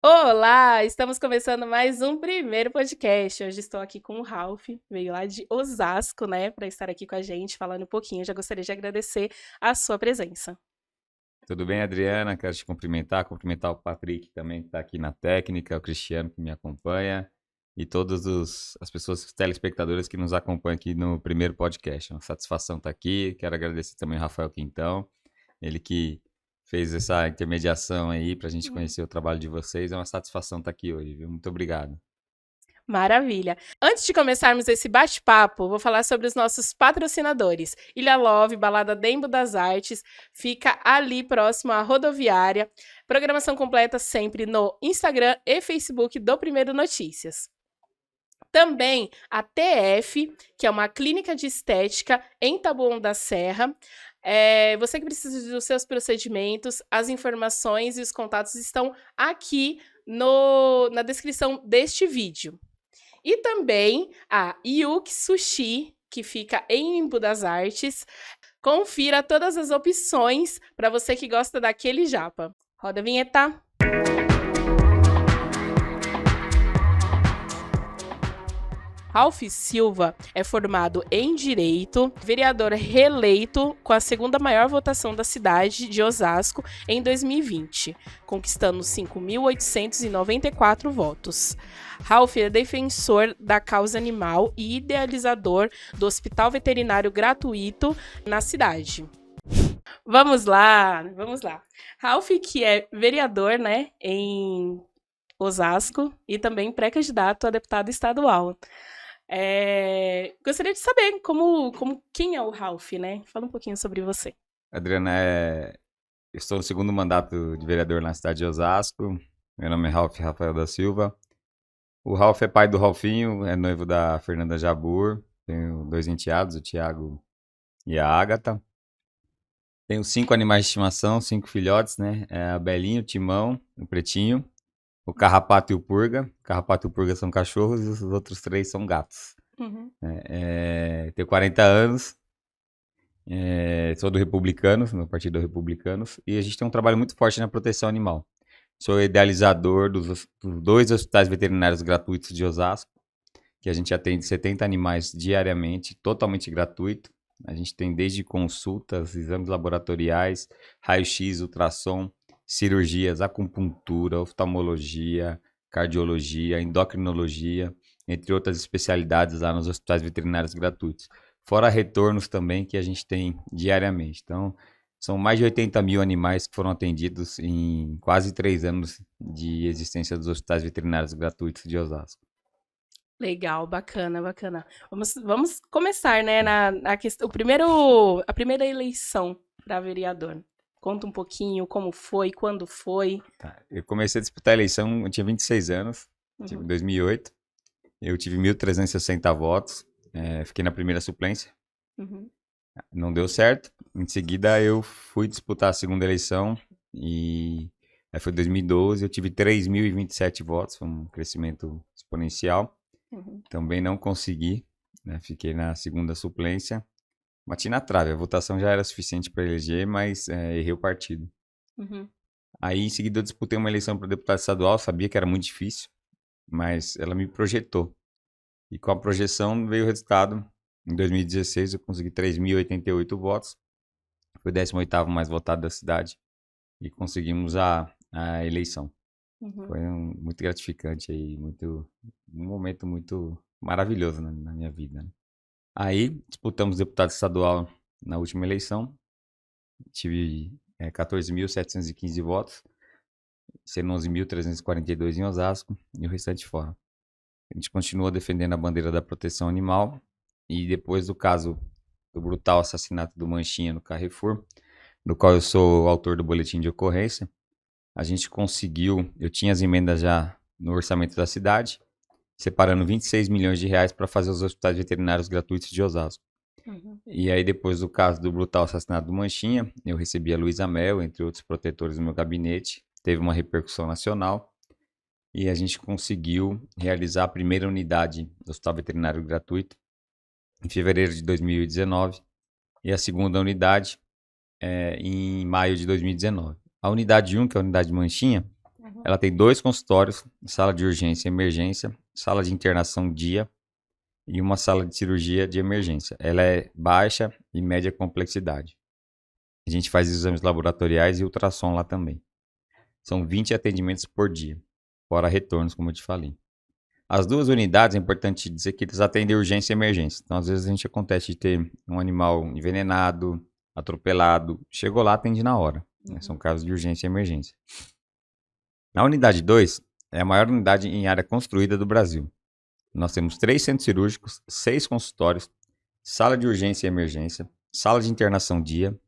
Olá, estamos começando mais um primeiro podcast. Hoje estou aqui com o Ralph, veio lá de Osasco, né, para estar aqui com a gente, falando um pouquinho. Já gostaria de agradecer a sua presença. Tudo bem, Adriana? Quero te cumprimentar o Patrick também que está aqui na técnica, o Cristiano que me acompanha e todas as pessoas, os telespectadores que nos acompanham aqui no primeiro podcast. É uma satisfação estar aqui. Quero agradecer também ao Rafael Quintão, ele que fez essa intermediação aí para a gente conhecer o trabalho de vocês. É uma satisfação estar aqui hoje, viu? Muito obrigado. Maravilha. Antes de começarmos esse bate-papo, vou falar sobre os nossos patrocinadores. Ilha Love, Balada Dembo das Artes, fica ali próximo à rodoviária. Programação completa sempre no Instagram e Facebook do Primeiro Notícias. Também a TF, que é uma clínica de estética em Taboão da Serra. Você que precisa dos seus procedimentos, as informações e os contatos estão aqui na descrição deste vídeo. E também a Yuki Sushi, que fica em Embu das Artes. Confira todas as opções para você que gosta daquele japa. Roda a vinheta. Ralph Silva é formado em Direito, vereador reeleito com a segunda maior votação da cidade de Osasco em 2020, conquistando 5.894 votos. Ralph é defensor da causa animal e idealizador do Hospital Veterinário Gratuito na cidade. Vamos lá. Ralph, que é vereador, né, em Osasco e também pré-candidato a deputado estadual. Gostaria de saber quem é o Ralph, né? Fala um pouquinho sobre você. Adriana, eu estou no segundo mandato de vereador na cidade de Osasco. Meu nome é Ralph Rafael da Silva. O Ralph é pai do Ralfinho, é noivo da Fernanda Jabur. Tenho 2 enteados, o Tiago e a Ágata. Tenho 5 animais de estimação, 5 filhotes, né? A Belinha, o Timão, o Pretinho, o Carrapato e o Purga. O Carrapato e o Purga são cachorros e os outros 3 são gatos. Uhum. Tenho 40 anos, sou do Republicanos, no Partido Republicanos, e a gente tem um trabalho muito forte na proteção animal. Sou idealizador dos 2 hospitais veterinários gratuitos de Osasco, que a gente atende 70 animais diariamente, totalmente gratuito. A gente tem desde consultas, exames laboratoriais, raio-x, ultrassom, cirurgias, acupuntura, oftalmologia, cardiologia, endocrinologia, entre outras especialidades lá nos hospitais veterinários gratuitos. Fora retornos também que a gente tem diariamente. Então, são mais de 80 mil animais que foram atendidos em quase 3 anos de existência dos hospitais veterinários gratuitos de Osasco. Legal, bacana. Vamos começar, né, na questão, a primeira eleição para vereador. Conta um pouquinho como foi, quando foi. Tá. Eu comecei a disputar a eleição, eu tinha 26 anos, em 2008. Eu tive 1.360 votos, fiquei na primeira suplência. Uhum. Não deu certo. Em seguida, eu fui disputar a segunda eleição e aí foi 2012. Eu tive 3.027 votos, foi um crescimento exponencial. Uhum. Também não consegui, né? Fiquei na segunda suplência. Bati na trave, a votação já era suficiente para eleger, mas errei o partido. Uhum. Aí, em seguida, eu disputei uma eleição para deputado estadual, sabia que era muito difícil, mas ela me projetou. E com a projeção veio o resultado. Em 2016, eu consegui 3.088 votos. Foi o 18º mais votado da cidade. E conseguimos a eleição. Uhum. Foi muito gratificante aí, um momento muito maravilhoso na minha vida, né? Aí, disputamos deputado estadual na última eleição. Tive 14.715 votos, sendo 11.342 em Osasco e o restante fora. A gente continua defendendo a bandeira da proteção animal e depois do caso do brutal assassinato do Manchinha no Carrefour, do qual eu sou o autor do boletim de ocorrência, a gente conseguiu, eu tinha as emendas já no orçamento da cidade, separando 26 milhões de reais para fazer os hospitais veterinários gratuitos de Osasco. Uhum. E aí, depois do caso do brutal assassinato do Manchinha, eu recebi a Luísa Mel, entre outros protetores do meu gabinete, teve uma repercussão nacional, e a gente conseguiu realizar a primeira unidade do Hospital Veterinário Gratuito em fevereiro de 2019 e a segunda unidade em maio de 2019. A unidade 1, que é a unidade Manchinha, Ela tem 2 consultórios, sala de urgência e emergência, sala de internação dia e uma sala de cirurgia de emergência. Ela é baixa e média complexidade. A gente faz exames laboratoriais e ultrassom lá também. São 20 atendimentos por dia, fora retornos, como eu te falei. As 2 unidades, é importante dizer que eles atendem urgência e emergência. Então, às vezes, a gente acontece de ter um animal envenenado, atropelado. Chegou lá, atende na hora. São casos de urgência e emergência. A unidade 2 é a maior unidade em área construída do Brasil. Nós temos 3 centros cirúrgicos, 6 consultórios, sala de urgência e emergência, sala de internação dia,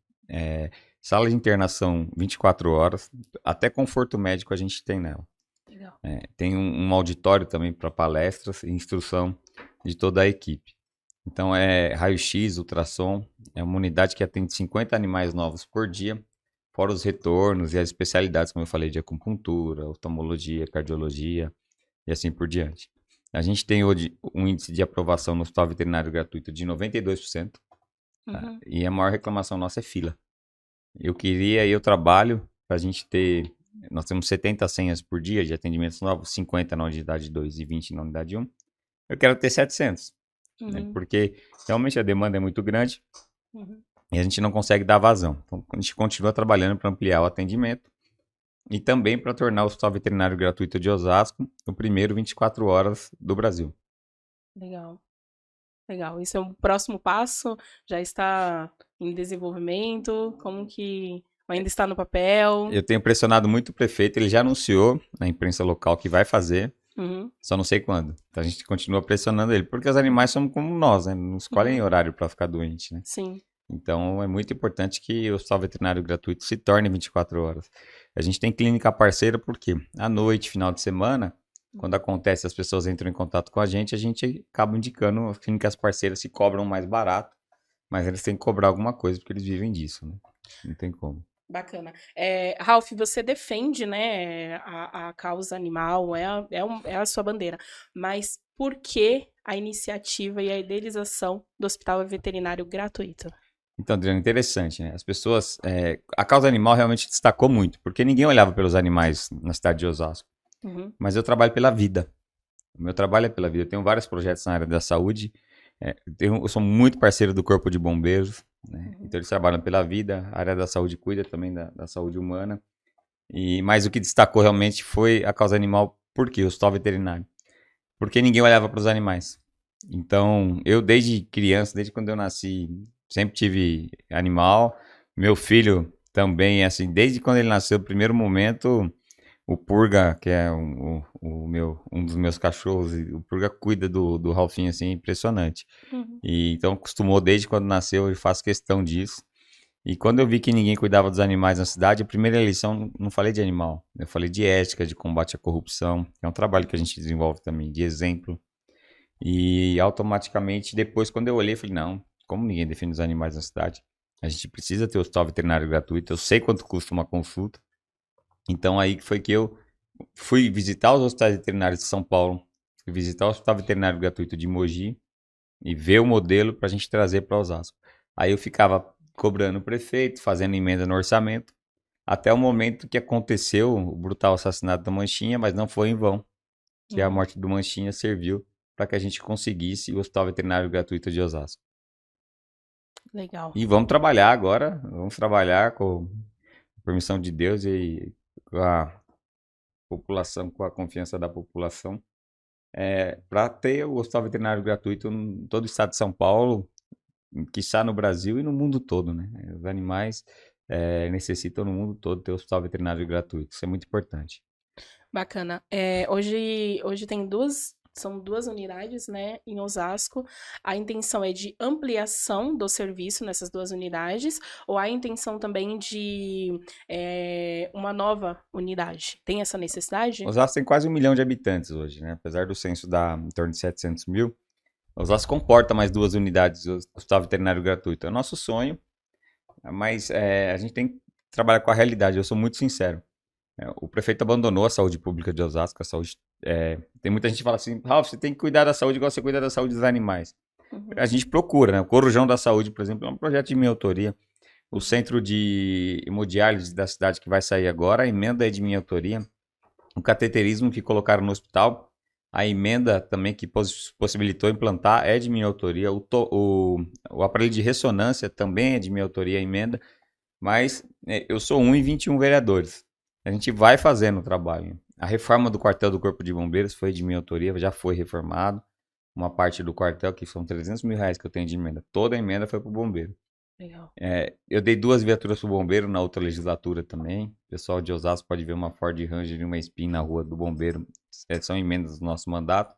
sala de internação 24 horas, até conforto médico a gente tem nela. Legal. Tem um auditório também para palestras e instrução de toda a equipe. Então é raio-x, ultrassom, é uma unidade que atende 50 animais novos por dia, fora os retornos e as especialidades, como eu falei, de acupuntura, oftalmologia, cardiologia e assim por diante. A gente tem hoje um índice de aprovação no Hospital Veterinário Gratuito de 92%, tá? E a maior reclamação nossa é fila. Eu queria e eu trabalho para a gente ter... Nós temos 70 senhas por dia de atendimentos novos, 50 na unidade 2 e 20 na unidade 1. Eu quero ter 700, né? Porque realmente a demanda é muito grande e a gente não consegue dar vazão. Então, a gente continua trabalhando para ampliar o atendimento e também para tornar o Hospital Veterinário Gratuito de Osasco o primeiro 24 horas do Brasil. Legal. Legal. Isso é o próximo passo? Já está em desenvolvimento? Como que ainda está no papel? Eu tenho pressionado muito o prefeito, ele já anunciou na imprensa local que vai fazer, só não sei quando. Então a gente continua pressionando ele, porque os animais são como nós, né? Não escolhem horário para ficar doente, né? Sim. Então é muito importante que o Hospital Veterinário Gratuito se torne 24 horas. A gente tem clínica parceira porque à noite, final de semana, quando acontece, as pessoas entram em contato com a gente acaba indicando as clínicas parceiras se cobram mais barato, mas eles têm que cobrar alguma coisa porque eles vivem disso, né? Não tem como. Bacana. Ralph, você defende, né, a causa animal, é a sua bandeira, mas por que a iniciativa e a idealização do Hospital Veterinário Gratuito? Então, Adriano, interessante, né? As pessoas... a causa animal realmente destacou muito, porque ninguém olhava pelos animais na cidade de Osasco. Mas eu trabalho pela vida. O meu trabalho é pela vida. Eu tenho vários projetos na área da saúde. Eu sou muito parceiro do Corpo de Bombeiros, né? Então, eles trabalham pela vida. A área da saúde cuida também da saúde humana. Mas o que destacou realmente foi a causa animal. Por quê? O Hospital Veterinário. Porque ninguém olhava para os animais. Então, eu desde criança, desde quando eu nasci, sempre tive animal. Meu filho também, assim, desde quando ele nasceu, no primeiro momento, o Purga, que é um dos meus cachorros, o Purga cuida do Ralfinho, assim, impressionante. E então, acostumou desde quando nasceu, eu faço questão disso. E quando eu vi que ninguém cuidava dos animais na cidade, a primeira eleição, não falei de animal, eu falei de ética, de combate à corrupção. É um trabalho que a gente desenvolve também, de exemplo. E automaticamente, depois, quando eu olhei, falei, não, como ninguém defende os animais na cidade? A gente precisa ter o Hospital Veterinário Gratuito, eu sei quanto custa uma consulta. Então aí foi que eu fui visitar os hospitais veterinários de São Paulo, fui visitar o Hospital Veterinário Gratuito de Mogi e ver o modelo para a gente trazer para Osasco. Aí eu ficava cobrando o prefeito, fazendo emenda no orçamento, até o momento que aconteceu o brutal assassinato da Manchinha, mas não foi em vão, que a morte do Manchinha serviu para que a gente conseguisse o Hospital Veterinário Gratuito de Osasco. Legal. E vamos trabalhar agora, vamos trabalhar com a permissão de Deus e com a população, com a confiança da população, para ter o Hospital Veterinário Gratuito em todo o estado de São Paulo, quiçá no Brasil e no mundo todo, né? Os animais necessitam no mundo todo ter o Hospital Veterinário Gratuito, isso é muito importante. Bacana. Hoje são 2 unidades, né, em Osasco. A intenção é de ampliação do serviço nessas 2 unidades, ou a intenção também de uma nova unidade? Tem essa necessidade? Osasco tem quase 1 milhão de habitantes hoje, né? Apesar do censo dar em torno de 700 mil, Osasco comporta mais 2 unidades do Hospital Veterinário Gratuito. É o nosso sonho, mas a gente tem que trabalhar com a realidade, eu sou muito sincero. O prefeito abandonou a saúde pública de Osasco, a saúde... tem muita gente que fala assim, Ralf, você tem que cuidar da saúde igual você cuida da saúde dos animais. A gente procura, né? O Corujão da Saúde, por exemplo, é um projeto de minha autoria. O centro de hemodiálise da cidade que vai sair agora, a emenda é de minha autoria. o cateterismo que colocaram no hospital, a emenda também que possibilitou implantar é de minha autoria, o aparelho de ressonância também é de minha autoria, a emenda, mas eu sou um em 21 vereadores. A gente vai fazendo o trabalho. A reforma do quartel do Corpo de Bombeiros foi de minha autoria, já foi reformado. Uma parte do quartel, que são 300 mil reais que eu tenho de emenda, toda a emenda foi para o bombeiro. Legal. Eu dei 2 viaturas para o bombeiro na outra legislatura também. O pessoal de Osasco pode ver uma Ford Ranger e uma Spin na rua do bombeiro. São emendas do nosso mandato.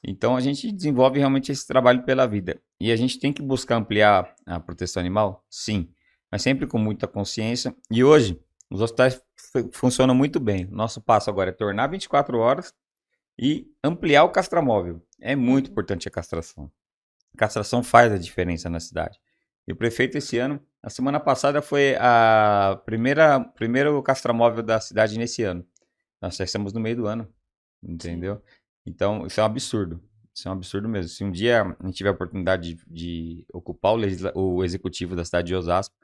Então a gente desenvolve realmente esse trabalho pela vida. E a gente tem que buscar ampliar a proteção animal? Sim, mas sempre com muita consciência. E hoje, os hospitais funcionam muito bem. Nosso passo agora é tornar 24 horas e ampliar o castramóvel. É muito importante a castração. A castração faz a diferença na cidade. E o prefeito esse ano, a semana passada foi a primeiro castramóvel da cidade nesse ano. Nós já estamos no meio do ano, entendeu? Sim. Então, isso é um absurdo. Isso é um absurdo mesmo. Se um dia a gente tiver a oportunidade de ocupar o executivo da cidade de Osasco,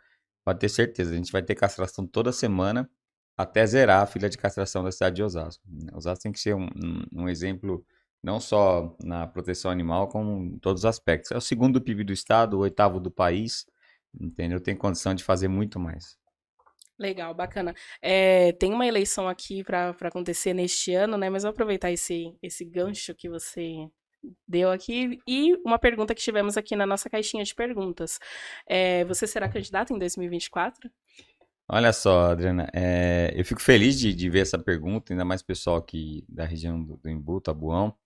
pode ter certeza, a gente vai ter castração toda semana até zerar a fila de castração da cidade de Osasco. Osasco tem que ser um exemplo não só na proteção animal, como em todos os aspectos. É o segundo PIB do estado, o 8º do país, entendeu? Tem condição de fazer muito mais. Legal, bacana. Tem uma eleição aqui para acontecer neste ano, né? Mas vou aproveitar esse gancho que você deu aqui e uma pergunta que tivemos aqui na nossa caixinha de perguntas. Você será candidato em 2024? Olha só, Adriana, eu fico feliz de ver essa pergunta, ainda mais pessoal aqui da região do Embu, Tabuão.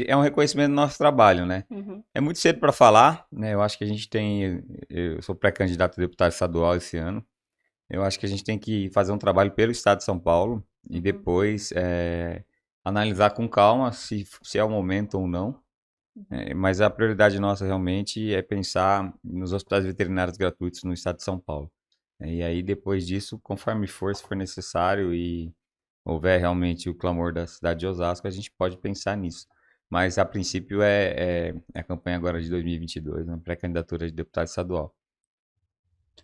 É um reconhecimento do nosso trabalho, né? Uhum. É muito cedo para falar, né? Eu acho que a gente tem. Eu sou pré-candidato a deputado estadual esse ano. Eu acho que a gente tem que fazer um trabalho pelo estado de São Paulo e depois analisar com calma se é o momento ou não. Mas a prioridade nossa realmente é pensar nos hospitais veterinários gratuitos no estado de São Paulo. E aí, depois disso, conforme for, se for necessário e houver realmente o clamor da cidade de Osasco, a gente pode pensar nisso. Mas, a princípio, é a campanha agora de 2022, né? Pré-candidatura de deputado estadual.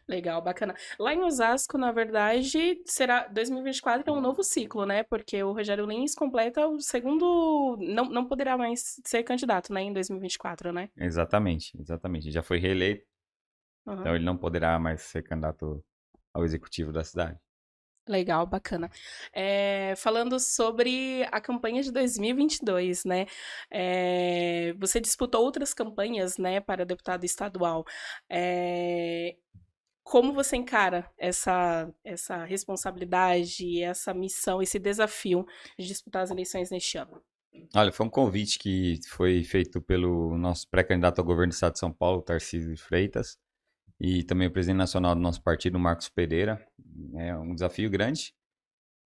Legal, bacana. Lá em Osasco, na verdade, será 2024 é um novo ciclo, né? Porque o Rogério Lins completa o segundo. Não poderá mais ser candidato, né? Em 2024, né? Exatamente, exatamente. Já foi reeleito, então ele não poderá mais ser candidato ao executivo da cidade. Legal, bacana. Falando sobre a campanha de 2022, né? Você disputou outras campanhas, né, para deputado estadual. Como você encara essa responsabilidade, essa missão, esse desafio de disputar as eleições neste ano? Olha, foi um convite que foi feito pelo nosso pré-candidato ao governo do estado de São Paulo, Tarcísio de Freitas, e também o presidente nacional do nosso partido, Marcos Pereira. É um desafio grande,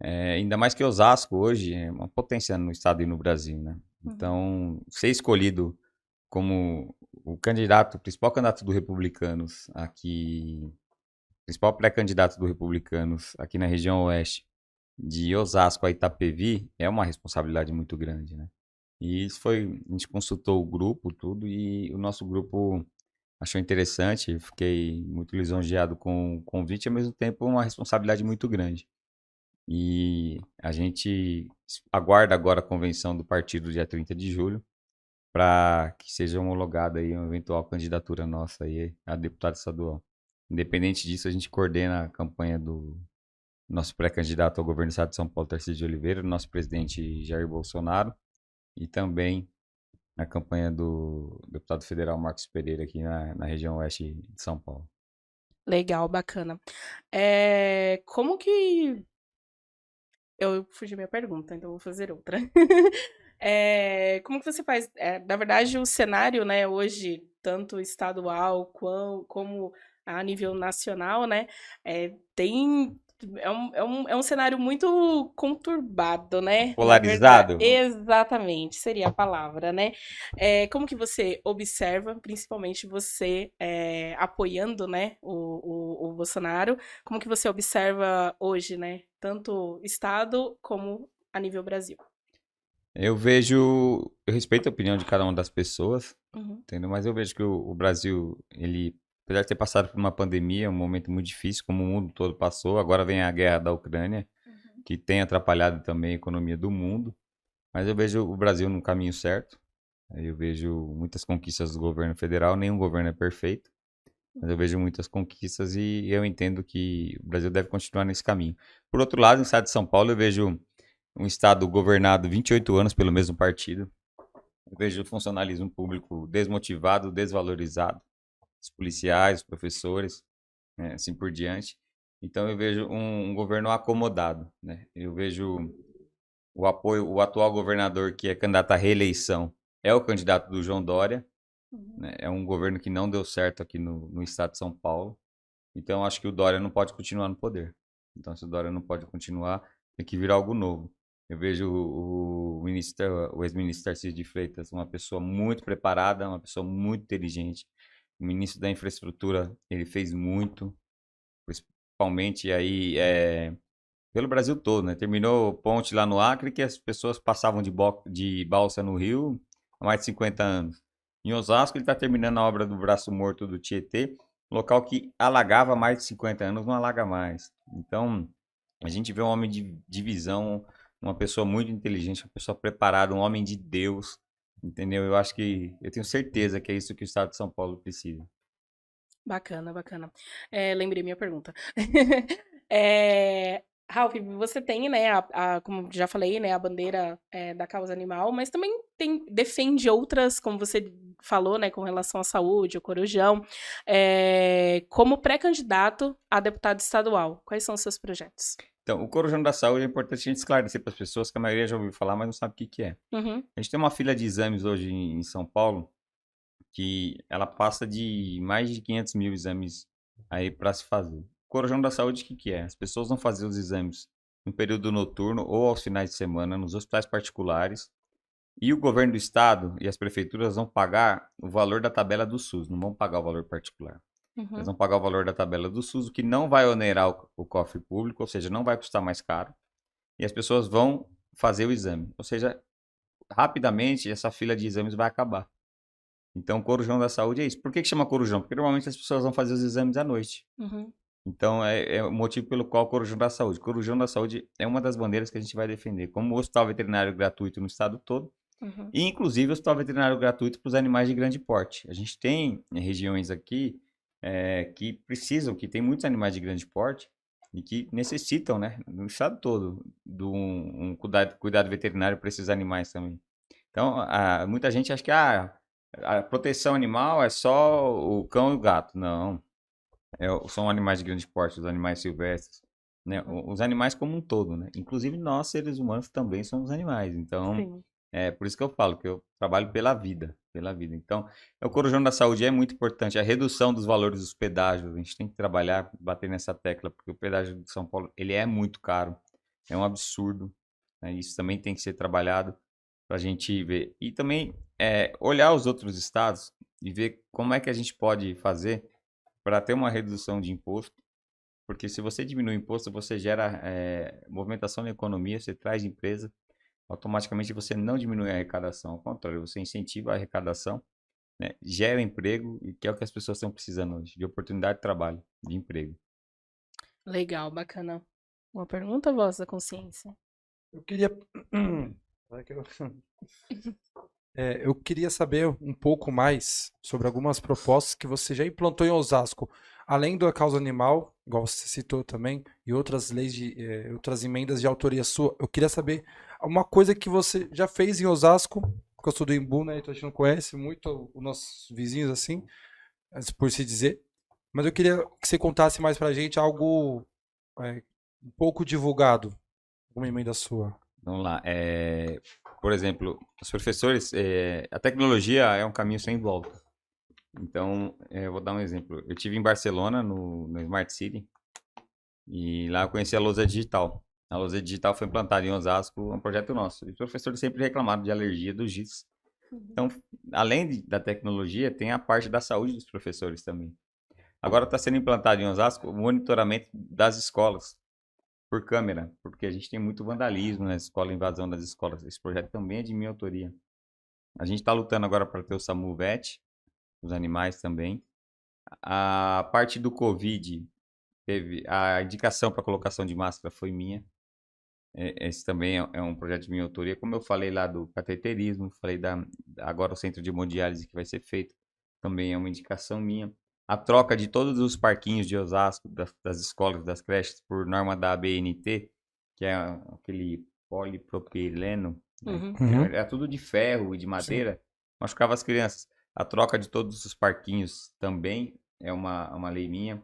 ainda mais que Osasco hoje é uma potência no estado e no Brasil, né? Então, ser escolhido como o principal candidato do Republicanos aqui, principal pré-candidato do Republicanos aqui na região oeste, de Osasco a Itapevi, é uma responsabilidade muito grande, né? E isso foi, a gente consultou o grupo, tudo, e o nosso grupo achou interessante, fiquei muito lisonjeado com o convite, e ao mesmo tempo uma responsabilidade muito grande. E a gente aguarda agora a convenção do partido dia 30 de julho, para que seja homologada aí uma eventual candidatura nossa aí a deputado estadual. Independente disso, a gente coordena a campanha do nosso pré-candidato ao governo do estado de São Paulo, Tarcísio de Oliveira, do nosso presidente Jair Bolsonaro, e também a campanha do deputado federal Marcos Pereira aqui na região oeste de São Paulo. Legal, bacana. Como que... Eu fugi minha pergunta, então vou fazer outra. Como que você faz? Na verdade, o cenário, né, hoje, tanto estadual como a nível nacional, né, tem é um cenário muito conturbado, né? Na verdade, Polarizado? exatamente, seria a palavra, né? Como que você observa, principalmente você apoiando, né, o Bolsonaro, como que você observa hoje, né, tanto Estado como a nível Brasil? Eu respeito a opinião de cada uma das pessoas, entendeu? Mas eu vejo que o Brasil, ele, apesar de ter passado por uma pandemia, um momento muito difícil, como o mundo todo passou, agora vem a guerra da Ucrânia, que tem atrapalhado também a economia do mundo, mas eu vejo o Brasil no caminho certo. Eu vejo muitas conquistas do governo federal, nenhum governo é perfeito, mas eu vejo muitas conquistas e eu entendo que o Brasil deve continuar nesse caminho. Por outro lado, no estado de São Paulo, eu vejo um estado governado 28 anos pelo mesmo partido. Eu vejo o funcionalismo público desmotivado, desvalorizado, os policiais, os professores, né, assim por diante. Então eu vejo um governo acomodado, né? Eu vejo o apoio, o atual governador que é candidato à reeleição é o candidato do João Dória, Uhum. né? É um governo que não deu certo aqui no estado de São Paulo. Então acho que o Dória não pode continuar no poder. Então se o Dória não pode continuar, tem que vir algo novo. Eu vejo o ex-ministro Tarcísio de Freitas, uma pessoa muito preparada, uma pessoa muito inteligente. O ministro da Infraestrutura, ele fez muito, principalmente aí pelo Brasil todo, né? Terminou ponte lá no Acre que as pessoas passavam de balsa no rio há mais de 50 anos. Em Osasco, ele está terminando a obra do Braço Morto do Tietê, local que alagava há mais de 50 anos, não alaga mais. Então, a gente vê um homem de visão, uma pessoa muito inteligente, uma pessoa preparada, um homem de Deus, entendeu? Eu acho que, eu tenho certeza que é isso que o Estado de São Paulo precisa. Bacana, bacana. Lembrei minha pergunta. Ralph, você tem, né, como já falei, né, a bandeira da causa animal, mas também defende outras, como você falou, né, com relação à saúde, o Corujão, como pré-candidato a deputado estadual. Quais são os seus projetos? Então, o Corujão da Saúde é importante a gente esclarecer para as pessoas que a maioria já ouviu falar, mas não sabe o que que é. Uhum, A gente tem uma fila de exames hoje em São Paulo que ela passa de mais de 500 mil exames aí para se fazer. O Corujão da Saúde, o que que é? As pessoas vão fazer os exames no período noturno ou aos finais de semana nos hospitais particulares e o governo do estado e as prefeituras vão pagar o valor da tabela do SUS, não vão pagar o valor particular. Eles uhum. vão pagar o valor da tabela do SUS, o que não vai onerar o cofre público, ou seja, não vai custar mais caro. E as pessoas vão fazer o exame. Ou seja, rapidamente essa fila de exames vai acabar. Então, Corujão da Saúde é isso. Por que que chama Corujão? Porque normalmente as pessoas vão fazer os exames à noite. Uhum, Então, é o motivo pelo qual Corujão da Saúde. Corujão da Saúde é uma das bandeiras que a gente vai defender, como o hospital veterinário gratuito no estado todo, uhum, e inclusive o hospital veterinário gratuito para os animais de grande porte. A gente tem regiões aqui que precisam, que tem muitos animais de grande porte e que necessitam, né, no estado todo, de um cuidado veterinário para esses animais também. Então, muita gente acha que a proteção animal é só o cão e o gato. Não, são animais de grande porte, os animais silvestres, né? uhum. Os animais como um todo, né? Inclusive nós, seres humanos, também somos animais. Então, Sim. é por isso que eu falo que eu trabalho pela vida, pela vida. Então, o Corujão da Saúde é muito importante. A redução dos valores dos pedágios, a gente tem que trabalhar, bater nessa tecla, porque o pedágio de São Paulo, ele é muito caro, é um absurdo, né? Isso também tem que ser trabalhado para a gente ver. E também olhar os outros estados e ver como é que a gente pode fazer para ter uma redução de imposto, porque se você diminui o imposto, você gera movimentação na economia, você traz empresa, automaticamente você não diminui a arrecadação, ao contrário, você incentiva a arrecadação, né? Gera emprego, e que é o que as pessoas estão precisando hoje, de oportunidade de trabalho, de emprego. Legal, bacana. Uma pergunta, voz da consciência? Eu queria. Eu queria saber um pouco mais sobre algumas propostas que você já implantou em Osasco, além da causa animal, igual você citou também, e outras leis outras emendas de autoria sua. Eu queria saber uma coisa que você já fez em Osasco, porque eu sou do Embu, né? Então a gente não conhece muito os nossos vizinhos assim, por se dizer. Mas eu queria que você contasse mais pra gente algo um pouco divulgado, uma emenda sua. Vamos lá. Por exemplo, os professores, a tecnologia é um caminho sem volta. Então, eu vou dar um exemplo. Eu tive em Barcelona, no Smart City, e lá eu conheci a lousa digital. A lousa digital foi implantada em Osasco, é um projeto nosso. E os professores sempre reclamaram de alergia do giz. Uhum. Então, além da tecnologia, tem a parte da saúde dos professores também. Agora está sendo implantado em Osasco o monitoramento das escolas por câmera, porque a gente tem muito vandalismo na escola, invasão das escolas. Esse projeto também é de minha autoria. A gente está lutando agora para ter o SAMU VET, os animais também. A parte do Covid, teve a indicação para colocação de máscara foi minha. Esse também é um projeto de minha autoria, como eu falei lá do cateterismo, falei agora o centro de hemodiálise que vai ser feito, também é uma indicação minha. A troca de todos os parquinhos de Osasco, das escolas, das creches, por norma da ABNT, que é aquele polipropileno, né? Uhum. É tudo de ferro e de Sim. madeira, machucava as crianças. A troca de todos os parquinhos também é uma lei minha.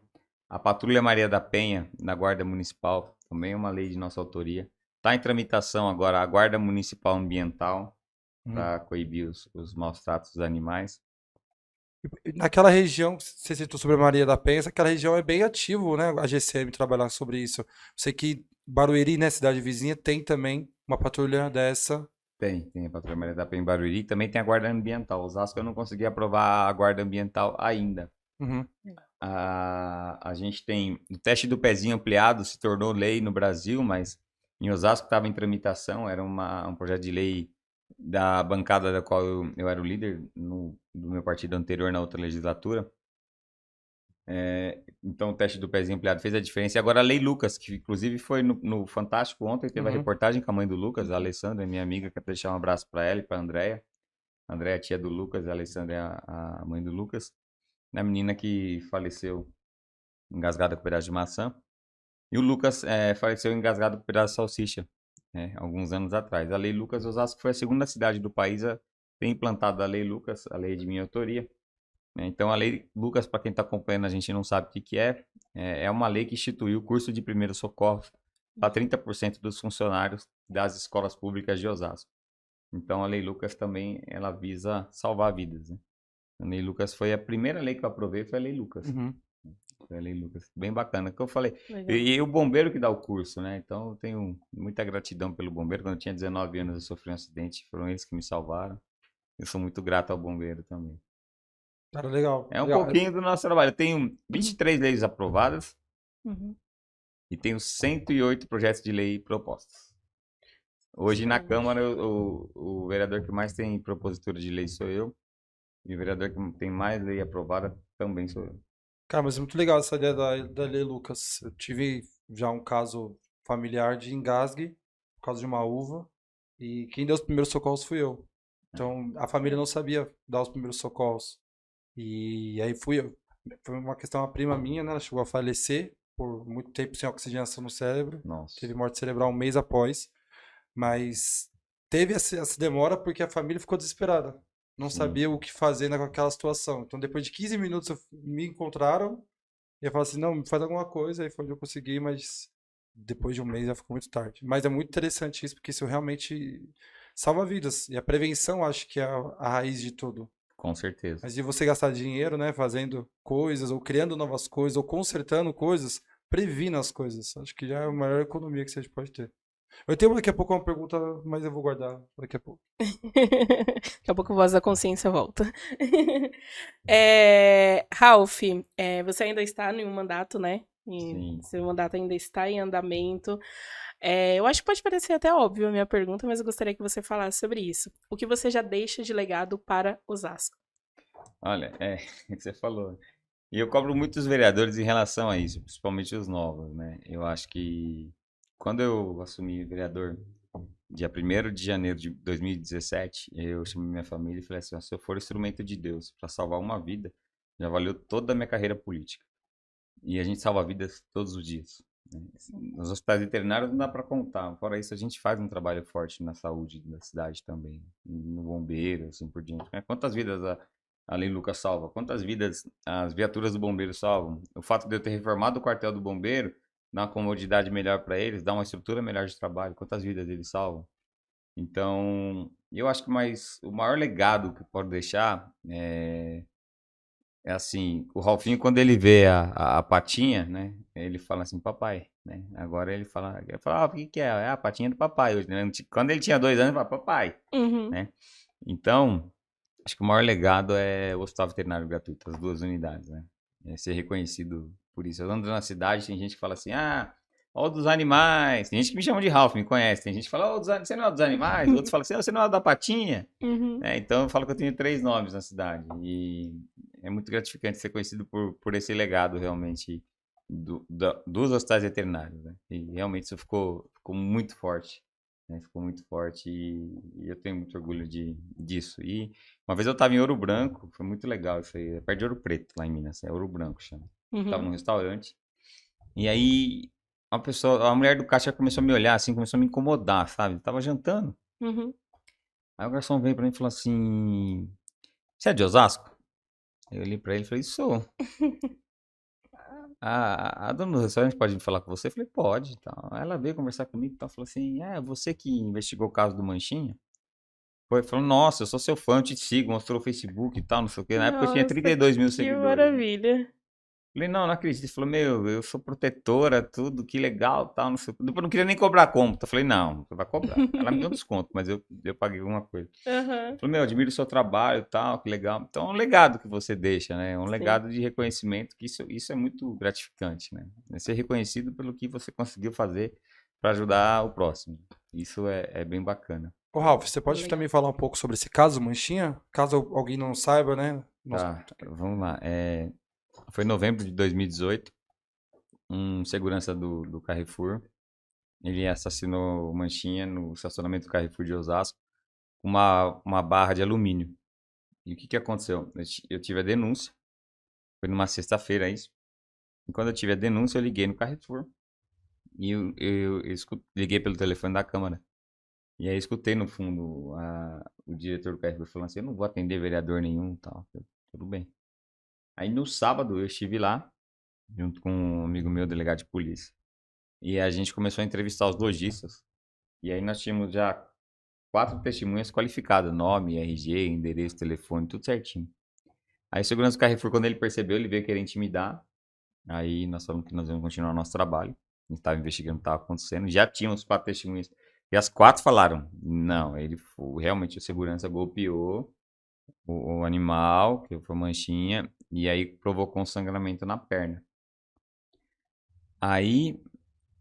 A Patrulha Maria da Penha, na Guarda Municipal, também é uma lei de nossa autoria. Está em tramitação agora a Guarda Municipal Ambiental, para coibir os maus tratos dos animais. E naquela região, que você citou sobre a Maria da Penha, aquela região é bem ativo, né? A GCM trabalhar sobre isso. Sei que Barueri, né, cidade vizinha, tem também uma patrulha dessa. Tem a Patrulha Maria da Penha em Barueri, também tem a Guarda Ambiental. Osasco eu não consegui aprovar a Guarda Ambiental ainda. Uhum. A gente tem o teste do pezinho ampliado, se tornou lei no Brasil, mas em Osasco estava em tramitação, era um projeto de lei da bancada da qual eu era o líder do meu partido anterior na outra legislatura. Então o teste do pezinho ampliado fez a diferença. E agora a Lei Lucas, que inclusive foi no Fantástico ontem, teve a reportagem com a mãe do Lucas, a Alessandra, minha amiga, quero deixar um abraço para ela e para a Andréia. A Andréia é a tia do Lucas, a Alessandra é a mãe do Lucas. A menina que faleceu engasgada com um pedaço de maçã. E o Lucas faleceu engasgado com um pedaço de salsicha, alguns anos atrás. A Lei Lucas, Osasco foi a segunda cidade do país a ter implantado a Lei Lucas, a lei de minha autoria. Então, a Lei Lucas, para quem está acompanhando, a gente não sabe o que é uma lei que instituiu o curso de primeiros socorros para 30% dos funcionários das escolas públicas de Osasco. Então, a Lei Lucas também, ela visa salvar vidas, né? A Lei Lucas foi a primeira lei que eu aprovei, foi a Lei Lucas. Uhum. Foi a Lei Lucas. Bem bacana, que eu falei. Legal. E o bombeiro que dá o curso, né? Então, eu tenho muita gratidão pelo bombeiro. Quando eu tinha 19 anos, eu sofri um acidente. Foram eles que me salvaram. Eu sou muito grato ao bombeiro também. Cara, legal. É um Legal. pouquinho do nosso trabalho. Eu tenho 23 leis aprovadas Uhum. e tenho 108 projetos de lei propostos. Hoje na Câmara, o vereador que mais tem propositura de lei sou eu. E o vereador que tem mais lei aprovada também sou eu. Cara, mas é muito legal essa ideia da Lei Lucas. Eu tive já um caso familiar de engasgue por causa de uma uva e quem deu os primeiros socorros fui eu. Então, a família não sabia dar os primeiros socorros. E aí fui eu. Foi uma questão, uma prima minha, né? Ela chegou a falecer por muito tempo sem oxigenação no cérebro. Nossa. Teve morte cerebral um mês após. Mas teve essa demora porque a família ficou desesperada. Não Sim. sabia o que fazer naquela situação. Então, depois de 15 minutos, me encontraram e eu falei assim, não, faz alguma coisa. Aí foi onde eu consegui, mas depois de um mês já ficou muito tarde. Mas é muito interessante isso, porque isso realmente salva vidas. E a prevenção, acho que é a raiz de tudo. Com certeza. Mas de você gastar dinheiro, né, fazendo coisas, ou criando novas coisas, ou consertando coisas, previna as coisas. Acho que já é a maior economia que você pode ter. Eu tenho daqui a pouco uma pergunta, mas eu vou guardar daqui a pouco. Daqui a pouco a voz da consciência volta. Ralph, você ainda está em um mandato, né? Sim. Seu mandato ainda está em andamento. Eu acho que pode parecer até óbvio a minha pergunta, mas eu gostaria que você falasse sobre isso. O que você já deixa de legado para Osasco? Olha, você falou. E eu cobro muitos vereadores em relação a isso, principalmente os novos, né? Eu acho que quando eu assumi vereador, dia 1º de janeiro de 2017, eu chamei minha família e falei assim, ó, se eu for instrumento de Deus para salvar uma vida, já valeu toda a minha carreira política. E a gente salva vidas todos os dias, né? Nos hospitais veterinários não dá para contar. Fora isso, a gente faz um trabalho forte na saúde da cidade também, no bombeiro, assim por diante. Quantas vidas a Lei Lucas salva? Quantas vidas as viaturas do bombeiro salvam? O fato de eu ter reformado o quartel do bombeiro dá uma comodidade melhor para eles, dá uma estrutura melhor de trabalho. Quantas vidas eles salvam? Então, eu acho que o maior legado que eu posso deixar é assim, o Ralfinho, quando ele vê a patinha, né? Ele fala assim, papai, né? Agora ele fala o que é? É a patinha do papai hoje, né? Quando ele tinha 2 anos, ele fala, papai, Uhum. né? Então, acho que o maior legado é o Hospital Veterinário Gratuito, as 2 unidades, né? É ser reconhecido por isso. Eu ando na cidade, tem gente que fala assim, ó dos animais. Tem gente que me chama de Ralph, me conhece. Tem gente que fala, você não é dos animais. Outros falam assim, você não é da patinha. Uhum. Então eu falo que eu tenho 3 nomes na cidade. E é muito gratificante ser conhecido por esse legado realmente dos hospitais veterinários, né? E realmente isso ficou muito forte, né? Ficou muito forte e eu tenho muito orgulho disso. E uma vez eu estava em Ouro Branco, foi muito legal isso aí, é perto de Ouro Preto, lá em Minas, é Ouro Branco chama. Estava Uhum. num restaurante e aí a mulher do caixa começou a me olhar assim, começou a me incomodar, sabe? Eu tava jantando. Uhum. Aí o garçom veio pra mim e falou assim: Você é de Osasco? Eu olhei pra ele e falei: Sou. A dona do restaurante pode me falar com você? Eu falei: Pode. Tal. Aí ela veio conversar comigo e tal, falou assim: você que investigou o caso do Manchinha? Falou: Nossa, eu sou seu fã, eu te sigo, mostrou o Facebook e tal, não sei o quê. Na época eu tinha Nossa, 32 mil que seguidores. maravilha. Falei, não acredito. Ele falou, eu sou protetora, tudo, que legal, tal, não sei o quê. Depois eu não queria nem cobrar conta. Eu falei, não, você vai cobrar. Ela me deu um desconto, mas eu paguei alguma coisa. Aham, Falei, admiro o seu trabalho, tal, que legal. Então, é um legado que você deixa, né? É um sim. legado de reconhecimento, que isso é muito gratificante, né? É ser reconhecido pelo que você conseguiu fazer para ajudar o próximo. Isso é bem bacana. Ô, Ralf, você pode Legal. também falar um pouco sobre esse caso, Manchinha? Caso alguém não saiba, né? Tá, vamos lá. Foi em novembro de 2018, um segurança do Carrefour. Ele assassinou o Manchinha no estacionamento do Carrefour de Osasco com uma barra de alumínio. E o que aconteceu? Eu tive a denúncia, foi numa sexta-feira isso. E quando eu tive a denúncia, eu liguei no Carrefour e liguei pelo telefone da Câmara. E aí escutei no fundo o diretor do Carrefour falando assim: Eu não vou atender vereador nenhum e tal. Tudo bem. Aí no sábado eu estive lá, junto com um amigo meu, delegado de polícia. E a gente começou a entrevistar os lojistas. E aí nós tínhamos já 4 testemunhas qualificadas, nome, RG, endereço, telefone, tudo certinho. Aí o segurança do Carrefour, quando ele percebeu, ele veio querer intimidar. Aí nós falamos que nós íamos continuar nosso trabalho. A gente estava investigando o que estava acontecendo. Já tínhamos 4 testemunhas. E as 4 falaram, não, realmente o segurança golpeou o animal, que foi Manchinha, e aí provocou um sangramento na perna. Aí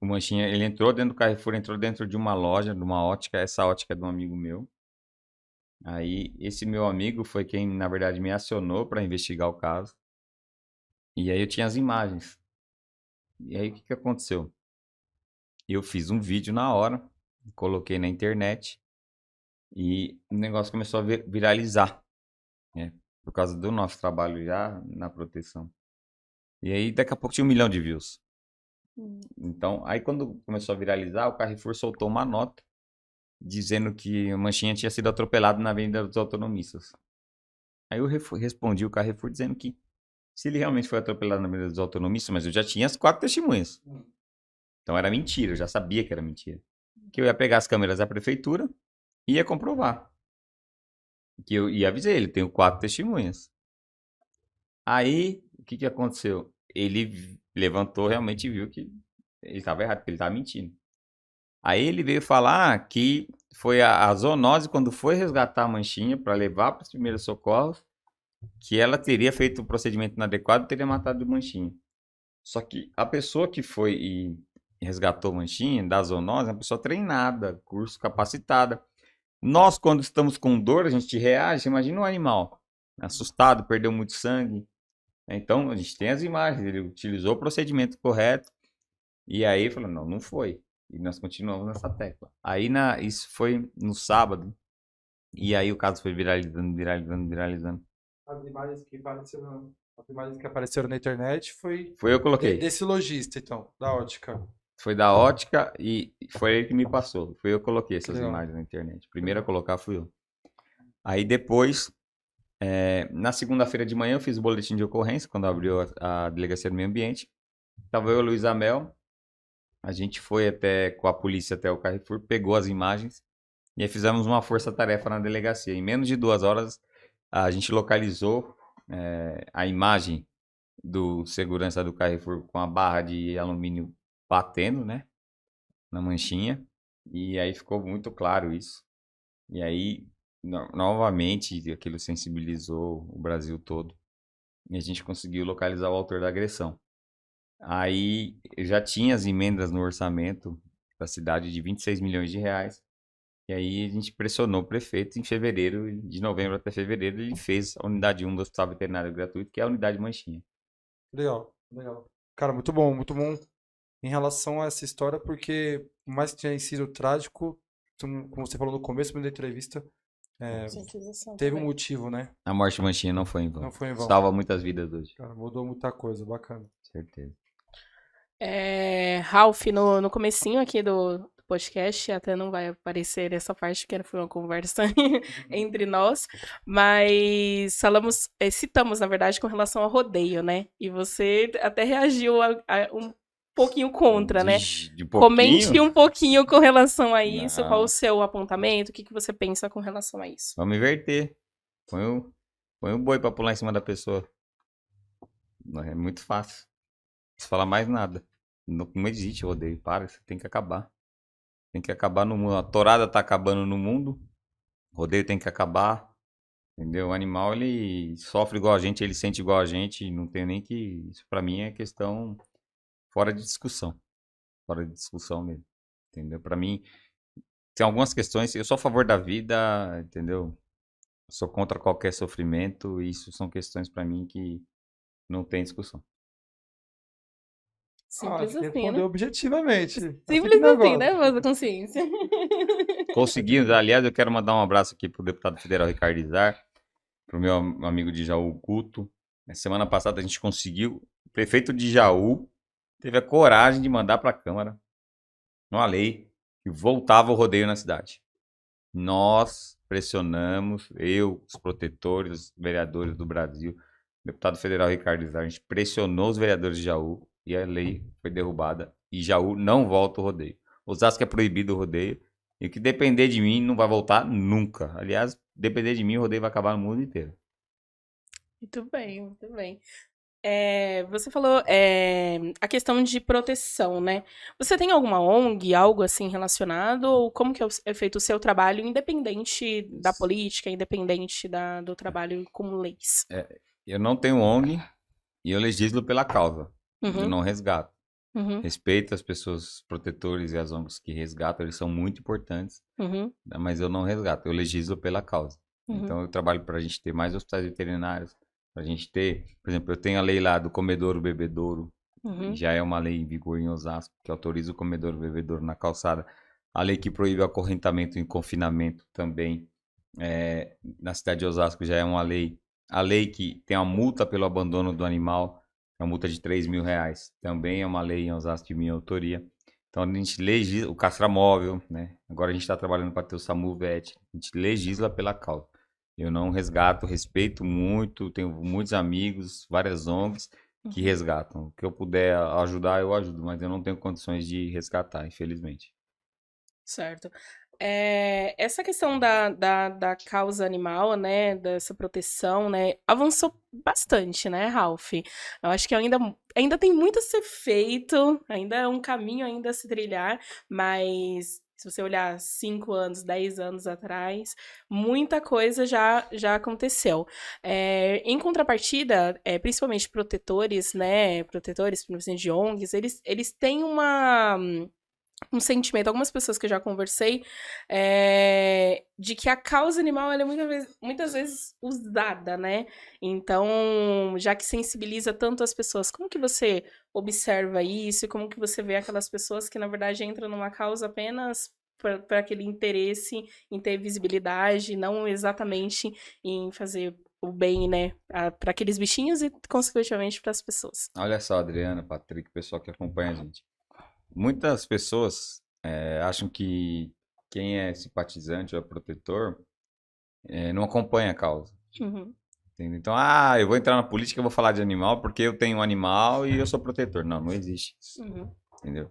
o Manchinha, ele entrou dentro do Carrefour, entrou dentro de uma loja, de uma ótica, essa ótica é de um amigo meu. Aí, esse meu amigo foi quem, na verdade, me acionou para investigar o caso. E aí eu tinha as imagens. E aí, o que aconteceu? Eu fiz um vídeo na hora, coloquei na internet e o negócio começou a viralizar, né? Por causa do nosso trabalho já na proteção. E aí, daqui a pouco tinha 1 milhão de views. Então, aí quando começou a viralizar, o Carrefour soltou uma nota dizendo que o Manchinha tinha sido atropelado na Avenida dos Autonomistas. Aí eu respondi o Carrefour dizendo que se ele realmente foi atropelado na Avenida dos Autonomistas, mas eu já tinha as 4 testemunhas. Então era mentira, eu já sabia que era mentira. Que eu ia pegar as câmeras da prefeitura e ia comprovar. E avisei ele, tenho 4 testemunhas. Aí, o que aconteceu? Ele levantou, realmente viu que ele estava errado, que ele estava mentindo. Aí ele veio falar que foi a zoonose, quando foi resgatar a Manchinha para levar para os primeiros socorros, que ela teria feito o procedimento inadequado e teria matado o Manchinha. Só que a pessoa que foi e resgatou o Manchinha da zoonose é uma pessoa treinada, curso capacitada. Nós, quando estamos com dor, a gente reage, imagina um animal assustado, perdeu muito sangue. Então, a gente tem as imagens, ele utilizou o procedimento correto e aí falou, não foi. E nós continuamos nessa tecla. Aí isso foi no sábado e aí o caso foi viralizando. As imagens que apareceram na internet foi Foi eu que coloquei. desse lojista, então, da ótica. Foi da ótica e foi ele que me passou. Foi eu que coloquei essas Legal. imagens na internet. Primeiro a colocar fui eu. Aí depois, na segunda-feira de manhã, eu fiz o boletim de ocorrência, quando abriu a Delegacia do Meio Ambiente. Tava eu e o Luiz Amel. A gente foi com a polícia até o Carrefour, pegou as imagens e aí fizemos uma força-tarefa na delegacia. Em menos de 2 horas, a gente localizou a imagem do segurança do Carrefour com a barra de alumínio batendo, né, na Manchinha. E aí ficou muito claro isso. E aí, novamente, aquilo sensibilizou o Brasil todo. E a gente conseguiu localizar o autor da agressão. Aí eu já tinha as emendas no orçamento da cidade de 26 milhões de reais. E aí a gente pressionou o prefeito em fevereiro, de novembro até fevereiro, ele fez a unidade 1 do Hospital Veterinário Gratuito, que é a unidade Manchinha. Legal, legal. Cara, muito bom em relação a essa história, porque por mais que tenha sido trágico, como você falou no começo da entrevista, é, Conscientização teve um também. motivo, né? A morte de Manchinha não foi em Não vão. foi em vão. Salva muitas vidas hoje. Cara, mudou muita coisa, bacana. Certeza. Ralph, no comecinho aqui do podcast, até não vai aparecer essa parte, que foi uma conversa entre nós, mas citamos, na verdade, com relação ao rodeio, né? E você até reagiu um pouquinho contra, né? De Comente pouquinho? um pouquinho com relação a isso, qual o Não. seu apontamento, o que você pensa com relação a isso? Vamos inverter. Põe o boi pra pular em cima da pessoa. É muito fácil. Não precisa falar mais nada. Não existe rodeio. Para, você tem que acabar. Tem que acabar no mundo. A tourada tá acabando no mundo. O rodeio tem que acabar. Entendeu? O animal, ele sofre igual a gente, ele sente igual a gente. Não tem nem que. Isso pra mim é questão fora de discussão. Fora de discussão mesmo. Entendeu? Pra mim, tem algumas questões. Eu sou a favor da vida, entendeu? Eu sou contra qualquer sofrimento. E isso são questões pra mim que não tem discussão. Simples Acho que assim, né? respondeu objetivamente. Assim que Simples assim, né, negócio. voz da consciência? Conseguimos, aliás, eu quero mandar um abraço aqui pro deputado federal Ricardo Izar, pro meu amigo de Jaú, Guto. Na semana passada a gente conseguiu, o prefeito de Jaú teve a coragem de mandar para a Câmara uma lei que voltava o rodeio na cidade. Nós pressionamos, eu, os protetores, os vereadores do Brasil, o deputado federal Ricardo Izar, a gente pressionou os vereadores de Jaú e a lei foi derrubada e Jaú não volta o rodeio. Osasco é proibido o rodeio e o que depender de mim não vai voltar nunca. Aliás, depender de mim, o rodeio vai acabar no mundo inteiro. Muito bem, muito bem. Você falou a questão de proteção, né? Você tem alguma ONG, algo assim relacionado? Ou como que é feito o seu trabalho, independente da política, independente do trabalho com leis? Eu não tenho ONG e eu legislo pela causa. Eu Uhum, não resgato. uhum, Respeito as pessoas, os protetores e as ONGs que resgatam, eles são muito importantes, uhum, né, mas eu não resgato, eu legislo pela causa. uhum, Então eu trabalho para a gente ter mais hospitais veterinários, para a gente ter, por exemplo, eu tenho a lei lá do comedouro bebedouro, uhum, já é uma lei em vigor em Osasco, que autoriza o comedouro bebedouro na calçada. A lei que proíbe o acorrentamento em confinamento também, na cidade de Osasco já é uma lei. A lei que tem a multa pelo abandono do animal, é uma multa de R$ 3.000, também é uma lei em Osasco de minha autoria. Então a gente legisla, o castramóvel, né? Agora a gente está trabalhando para ter o SAMU VET, a gente legisla pela causa. Eu não resgato, respeito muito, tenho muitos amigos, várias ONGs que uhum. resgatam. O que eu puder ajudar, eu ajudo, mas eu não tenho condições de resgatar, infelizmente. Certo. Essa questão da causa animal, né, dessa proteção, né, avançou bastante, né, Ralph? Eu acho que ainda tem muito a ser feito, ainda é um caminho ainda a se trilhar, mas se você olhar 5 anos, 10 anos atrás, muita coisa já aconteceu. Em contrapartida, principalmente protetores, né, protetores, principalmente de ONGs, eles têm um sentimento, algumas pessoas que eu já conversei, de que a causa animal ela é muitas vezes usada, né? Então, já que sensibiliza tanto as pessoas, como que você observa isso? Como que você vê aquelas pessoas que, na verdade, entram numa causa apenas para aquele interesse em ter visibilidade, não exatamente em fazer o bem, né, para aqueles bichinhos e, consequentemente, para as pessoas. Olha só, Adriana, Patrick, pessoal que acompanha a gente. Muitas pessoas acham que quem é simpatizante ou é protetor não acompanha a causa. Uhum, Entende? Então, eu vou entrar na política, eu vou falar de animal porque eu tenho um animal e eu sou protetor. Não, não existe isso. uhum, Entendeu?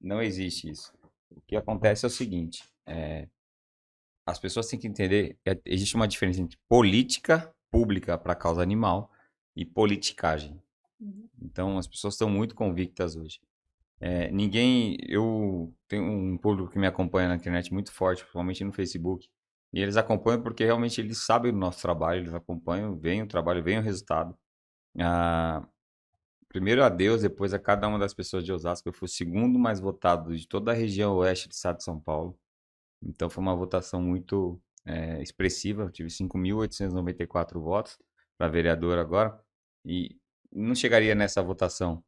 Não existe isso. O que acontece é o seguinte: as pessoas têm que entender que existe uma diferença entre política pública para a causa animal e politicagem. uhum, Então, as pessoas estão muito convictas hoje. Eu tenho um público que me acompanha na internet muito forte, principalmente no Facebook. E eles acompanham porque realmente eles sabem do nosso trabalho, eles acompanham, veem o trabalho, veem o resultado. Ah, primeiro a Deus, depois a cada uma das pessoas de Osasco. Eu fui o segundo mais votado de toda a região oeste do estado de São Paulo. Então foi uma votação muito expressiva. Eu tive 5.894 votos para vereador agora. E não chegaria nessa votação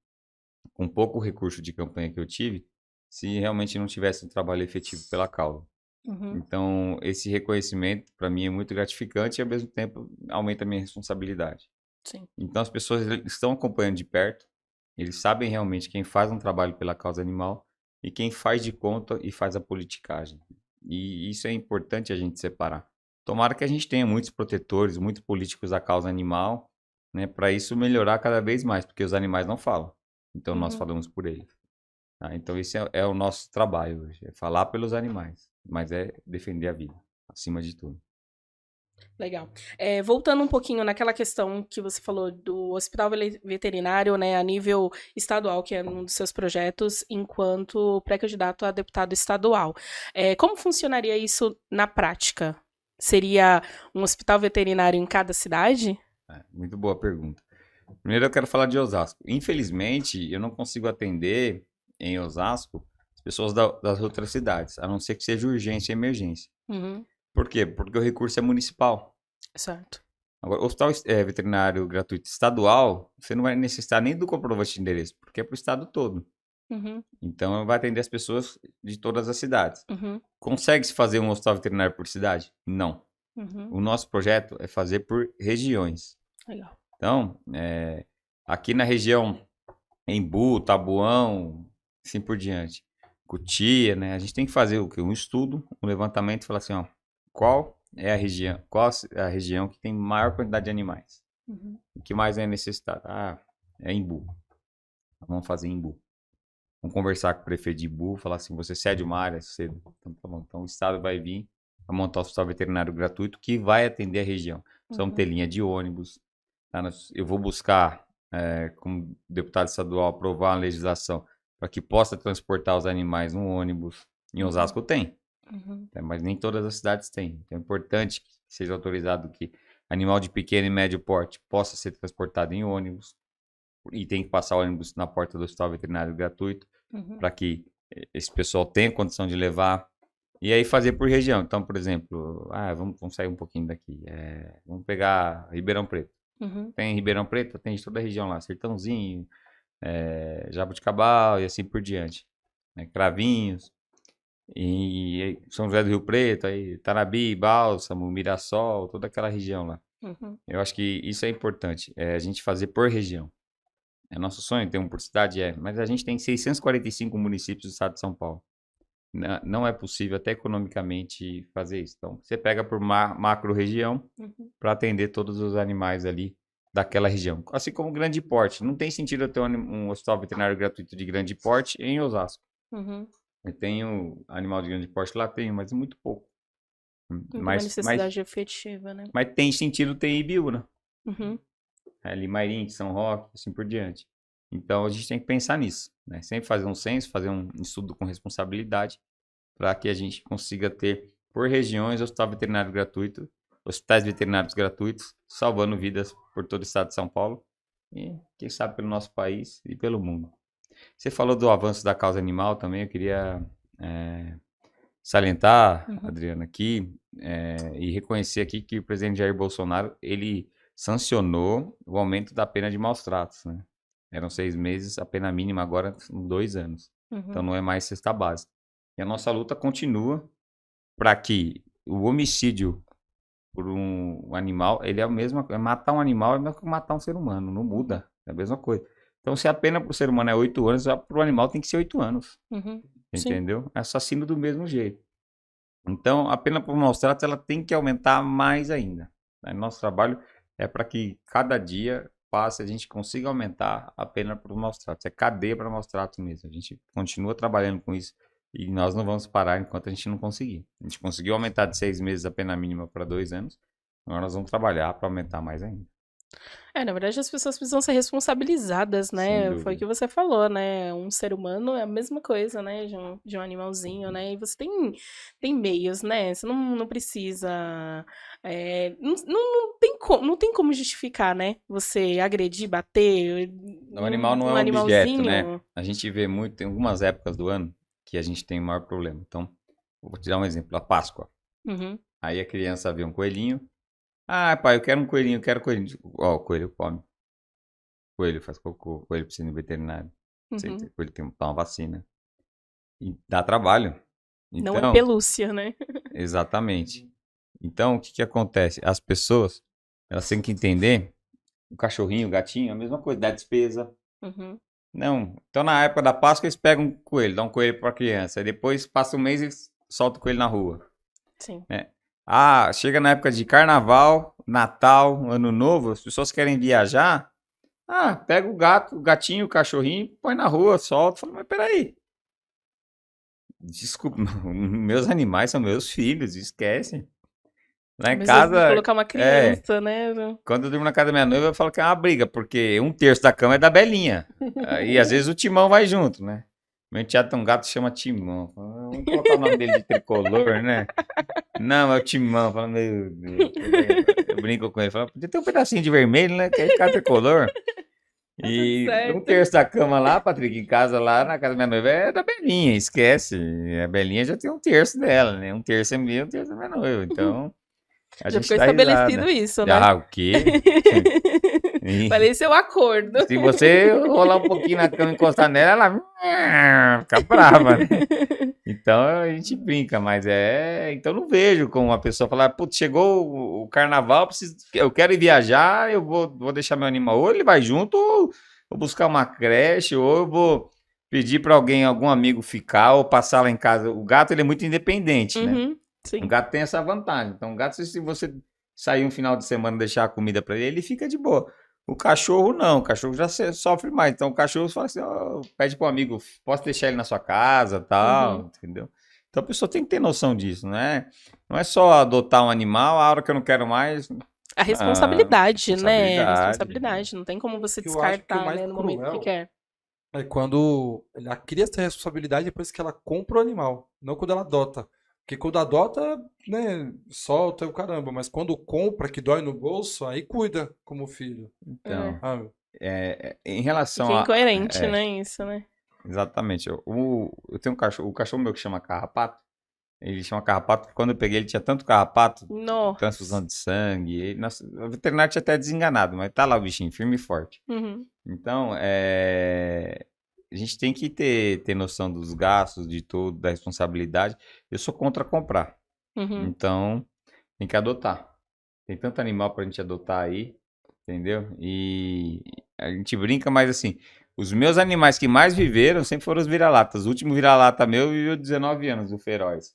com pouco recurso de campanha que eu tive se realmente não tivesse um trabalho efetivo pela causa. Uhum. Então, esse reconhecimento, para mim, é muito gratificante e, ao mesmo tempo, aumenta a minha responsabilidade. Sim. Então, as pessoas estão acompanhando de perto, eles sabem realmente quem faz um trabalho pela causa animal e quem faz de conta e faz a politicagem. E isso é importante a gente separar. Tomara que a gente tenha muitos protetores, muitos políticos da causa animal, né, para isso melhorar cada vez mais, porque os animais não falam. Então, nós Uhum. falamos por eles. Tá? Então, esse é o nosso trabalho hoje, é falar pelos animais, mas é defender a vida, acima de tudo. Legal. Voltando um pouquinho naquela questão que você falou do hospital veterinário, né, a nível estadual, que é um dos seus projetos, enquanto pré-candidato a deputado estadual. Como funcionaria isso na prática? Seria um hospital veterinário em cada cidade? Muito boa pergunta. Primeiro eu quero falar de Osasco. Infelizmente, eu não consigo atender em Osasco as pessoas das outras cidades, a não ser que seja urgência e emergência. Uhum, Por quê? Porque o recurso é municipal. certo. Agora, o hospital veterinário gratuito estadual, você não vai necessitar nem do comprovante de endereço, porque é para o estado todo. Uhum, Então, vai atender as pessoas de todas as cidades. uhum, Consegue-se fazer um hospital veterinário por cidade? Não. uhum. O nosso projeto é fazer por regiões. Legal. Então, aqui na região Embu, Tabuão, assim por diante, Cotia, né? A gente tem que fazer o quê? Um estudo, um levantamento e falar assim, ó, qual é a região que tem maior quantidade de animais? Uhum, O que mais é necessitado? Ah, é Embu. Vamos fazer em Embu. Vamos conversar com o prefeito de Embu, falar assim, você cede uma área cedo. Então, tá bom. Então o estado vai vir a montar o hospital veterinário gratuito que vai atender a região. Precisamos ter uhum, linha de ônibus. Tá? Eu vou buscar, como deputado estadual, aprovar uma legislação para que possa transportar os animais no ônibus. Em uhum, Osasco tem, uhum, né? Mas nem todas as cidades têm. Então é importante que seja autorizado que animal de pequeno e médio porte possa ser transportado em ônibus e tem que passar o ônibus na porta do hospital veterinário gratuito uhum, para que esse pessoal tenha condição de levar. E aí fazer por região. Então, por exemplo, vamos sair um pouquinho daqui. Vamos pegar Ribeirão Preto. uhum, Tem Ribeirão Preto, tem de toda a região lá, Sertãozinho, Jabuticabal e assim por diante. Né? Cravinhos, e São José do Rio Preto, aí Tanabi, Bálsamo, Mirassol, toda aquela região lá. uhum, Eu acho que isso é importante, a gente fazer por região. É nosso sonho ter um por cidade, mas a gente tem 645 municípios do estado de São Paulo. Não é possível, até economicamente, fazer isso. Então, você pega por macro região uhum, para atender todos os animais ali daquela região. Assim como grande porte. Não tem sentido eu ter um hospital veterinário gratuito de grande porte em Osasco. uhum. Eu tenho animal de grande porte lá, tenho, mas muito pouco. Não tem uma Mas, mas, necessidade efetiva, né? mas tem sentido ter Ibiúna, Uhum, ali Mairim, São Roque, assim por diante. Então a gente tem que pensar nisso, né? Sempre fazer um censo, fazer um estudo com responsabilidade para que a gente consiga ter por regiões hospitais veterinários gratuitos, salvando vidas por todo o estado de São Paulo e quem sabe pelo nosso país e pelo mundo. Você falou do avanço da causa animal também, eu queria salientar, uhum, Adriana, aqui e reconhecer aqui que o presidente Jair Bolsonaro, ele sancionou o aumento da pena de maus tratos, né? Eram 6 meses, a pena mínima agora são 2 anos. Então uhum, não é mais cesta básica. E a nossa luta continua para que o homicídio por um animal, ele é o mesmo, matar um animal é o mesmo que matar um ser humano, não uhum, muda, é a mesma coisa. Então se a pena para o ser humano é 8 anos, para o animal tem que ser 8 anos, uhum. Sim. entendeu? É assassino do mesmo jeito. Então, a pena por maus tratos ela tem que aumentar mais ainda, né? Nosso trabalho é para que cada dia passe a gente consiga aumentar a pena por maus tratos. É cadeia para maus tratos mesmo. A gente continua trabalhando com isso e nós não vamos parar enquanto a gente não conseguir. A gente conseguiu aumentar de 6 meses a pena mínima para 2 anos. Agora nós vamos trabalhar para aumentar mais ainda. Na verdade, as pessoas precisam ser responsabilizadas, Sem né? Foi o dúvida. que você falou, né? Um ser humano é a mesma coisa, né? De um animalzinho, né? E você tem meios, né? Você não precisa. Não tem como justificar, né? Você agredir, bater O animal não é um um objeto, né? animalzinho. A gente vê muito, tem algumas épocas do ano que a gente tem o maior problema. Então, vou te dar um exemplo, a Páscoa. Uhum, Aí a criança vê um coelhinho. Ah, pai, eu quero um coelhinho, eu quero coelhinho. Ó, o coelho come. O coelho faz cocô, o coelho precisa ir no veterinário. O Uhum. coelho tem que tomar vacina. E dá trabalho. Não é Então, pelúcia, né? exatamente. Então, o que que acontece? As pessoas, elas têm que entender, o cachorrinho, o gatinho, a mesma coisa, dá despesa. Uhum. Não. Então, na época da Páscoa, eles pegam um coelho, dão um coelho para criança. Aí depois, passa um mês, eles soltam o coelho na rua. Sim. Né? Ah, chega na época de Carnaval, Natal, Ano Novo, as pessoas querem viajar. Ah, pega o gato, o gatinho, o cachorrinho, põe na rua, solta. Fala, mas peraí. Desculpa, meus animais são meus filhos, esquece. Lá em Mas eu vou casa, colocar uma criança, né? quando eu durmo na casa da minha noiva, eu falo que é uma briga, porque um terço da cama é da Belinha. Aí às vezes o Timão vai junto, né? Meu enteado tem um gato que chama Timão. Eu falo, vamos colocar o nome dele de tricolor, né? Não, é o Timão. Eu falo, meu Deus. Eu brinco com ele, falo, podia ter um pedacinho de vermelho, né? Que aí fica tricolor. Tá E um certo. terço da cama lá, Patrick, em casa lá, na casa da minha noiva, é da Belinha, esquece. A Belinha já tem um terço dela, né? Um terço é meu, um terço é minha noiva. Então, a Já gente ficou dá estabelecido risada. isso, né? Ah, o quê? Falei, seu acordo. Se você rolar um pouquinho na cama e encostar nela, ela fica brava, né? Então a gente brinca, mas é. Então não vejo como uma pessoa falar, putz, chegou o carnaval, eu quero ir viajar, eu vou deixar meu animal. Ou ele vai junto, ou vou buscar uma creche, ou eu vou pedir para alguém, algum amigo ficar, ou passar lá em casa. O gato, ele é muito independente, né? Uhum, O sim. gato tem essa vantagem. Então, o gato, se você sair um final de semana e deixar a comida para ele, ele fica de boa. O cachorro não, o cachorro já sofre mais. Então o cachorro fala assim, ó, pede pro amigo, posso deixar ele na sua casa, tal, Uhum. entendeu? Então a pessoa tem que ter noção disso, né? Não é só adotar um animal, a hora que eu não quero mais, A ah, responsabilidade, né? A responsabilidade. responsabilidade. Não tem como você Eu acho que o descartar, mais né, no momento que cruel quer. é quando a criança tem responsabilidade depois que ela compra o animal, não quando ela adota. Porque quando adota, né, solta o caramba, mas quando compra, que dói no bolso, aí cuida como filho. É. Então, Ah, em E relação que é a. incoerente, É, né? Isso, né? exatamente. Eu tenho um cachorro, o cachorro meu que chama Carrapato. Ele chama carrapato, porque quando eu peguei ele tinha tanto carrapato, Nossa. transfusão de sangue. Nossa, o veterinário tinha até desenganado, mas tá lá o bichinho, firme e forte. Uhum. Então, a gente tem que ter noção dos gastos, de tudo, da responsabilidade. Eu sou contra comprar. Uhum. Então, tem que adotar. Tem tanto animal pra gente adotar aí, entendeu? E a gente brinca, mas assim, os meus animais que mais viveram sempre foram os vira-latas. O último vira-lata meu viveu 19 anos, o Feroz.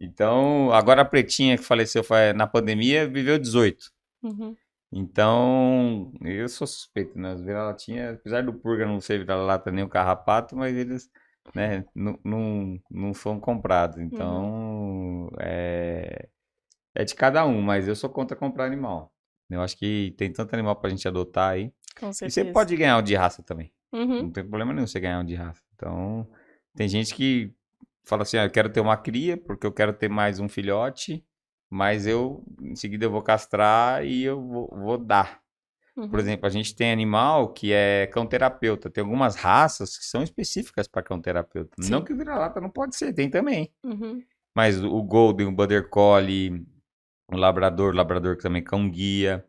Então, agora a Pretinha, que faleceu na pandemia, viveu 18. Uhum. Então, eu sou suspeito, né? Os vira-latinhas, apesar do Purga não ser vira-lata nem o Carrapato, mas eles, né, não foram comprados. Uhum. Então, é de cada um, mas eu sou contra comprar animal. Eu acho que tem tanto animal pra gente adotar aí. Com E você certeza. pode ganhar um de raça também. Uhum. Não tem problema nenhum você ganhar um de raça. Então, tem gente que fala assim, eu quero ter uma cria porque eu quero ter mais um filhote, mas em seguida eu vou castrar e eu vou dar. Por Uhum. exemplo, a gente tem animal que é cão-terapeuta. Tem algumas raças que são específicas para cão-terapeuta. Não Sim. que o vira-lata não pode ser, tem também. Uhum. Mas o Golden, o Border Collie, o Labrador que também é cão-guia.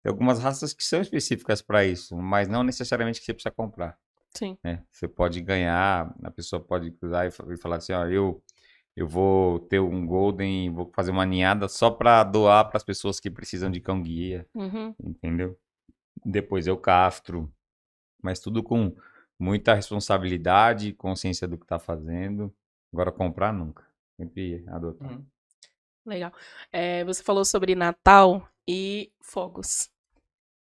Tem algumas raças que são específicas para isso, mas não necessariamente que você precisa comprar. Sim. Né? Você pode ganhar, a pessoa pode usar e falar assim, ó, eu vou ter um Golden, vou fazer uma ninhada só para doar para as pessoas que precisam de cão-guia, Uhum. entendeu? Depois eu castro, mas tudo com muita responsabilidade, consciência do que está fazendo. Agora comprar nunca, sempre adotar. Legal. Você falou sobre Natal e fogos.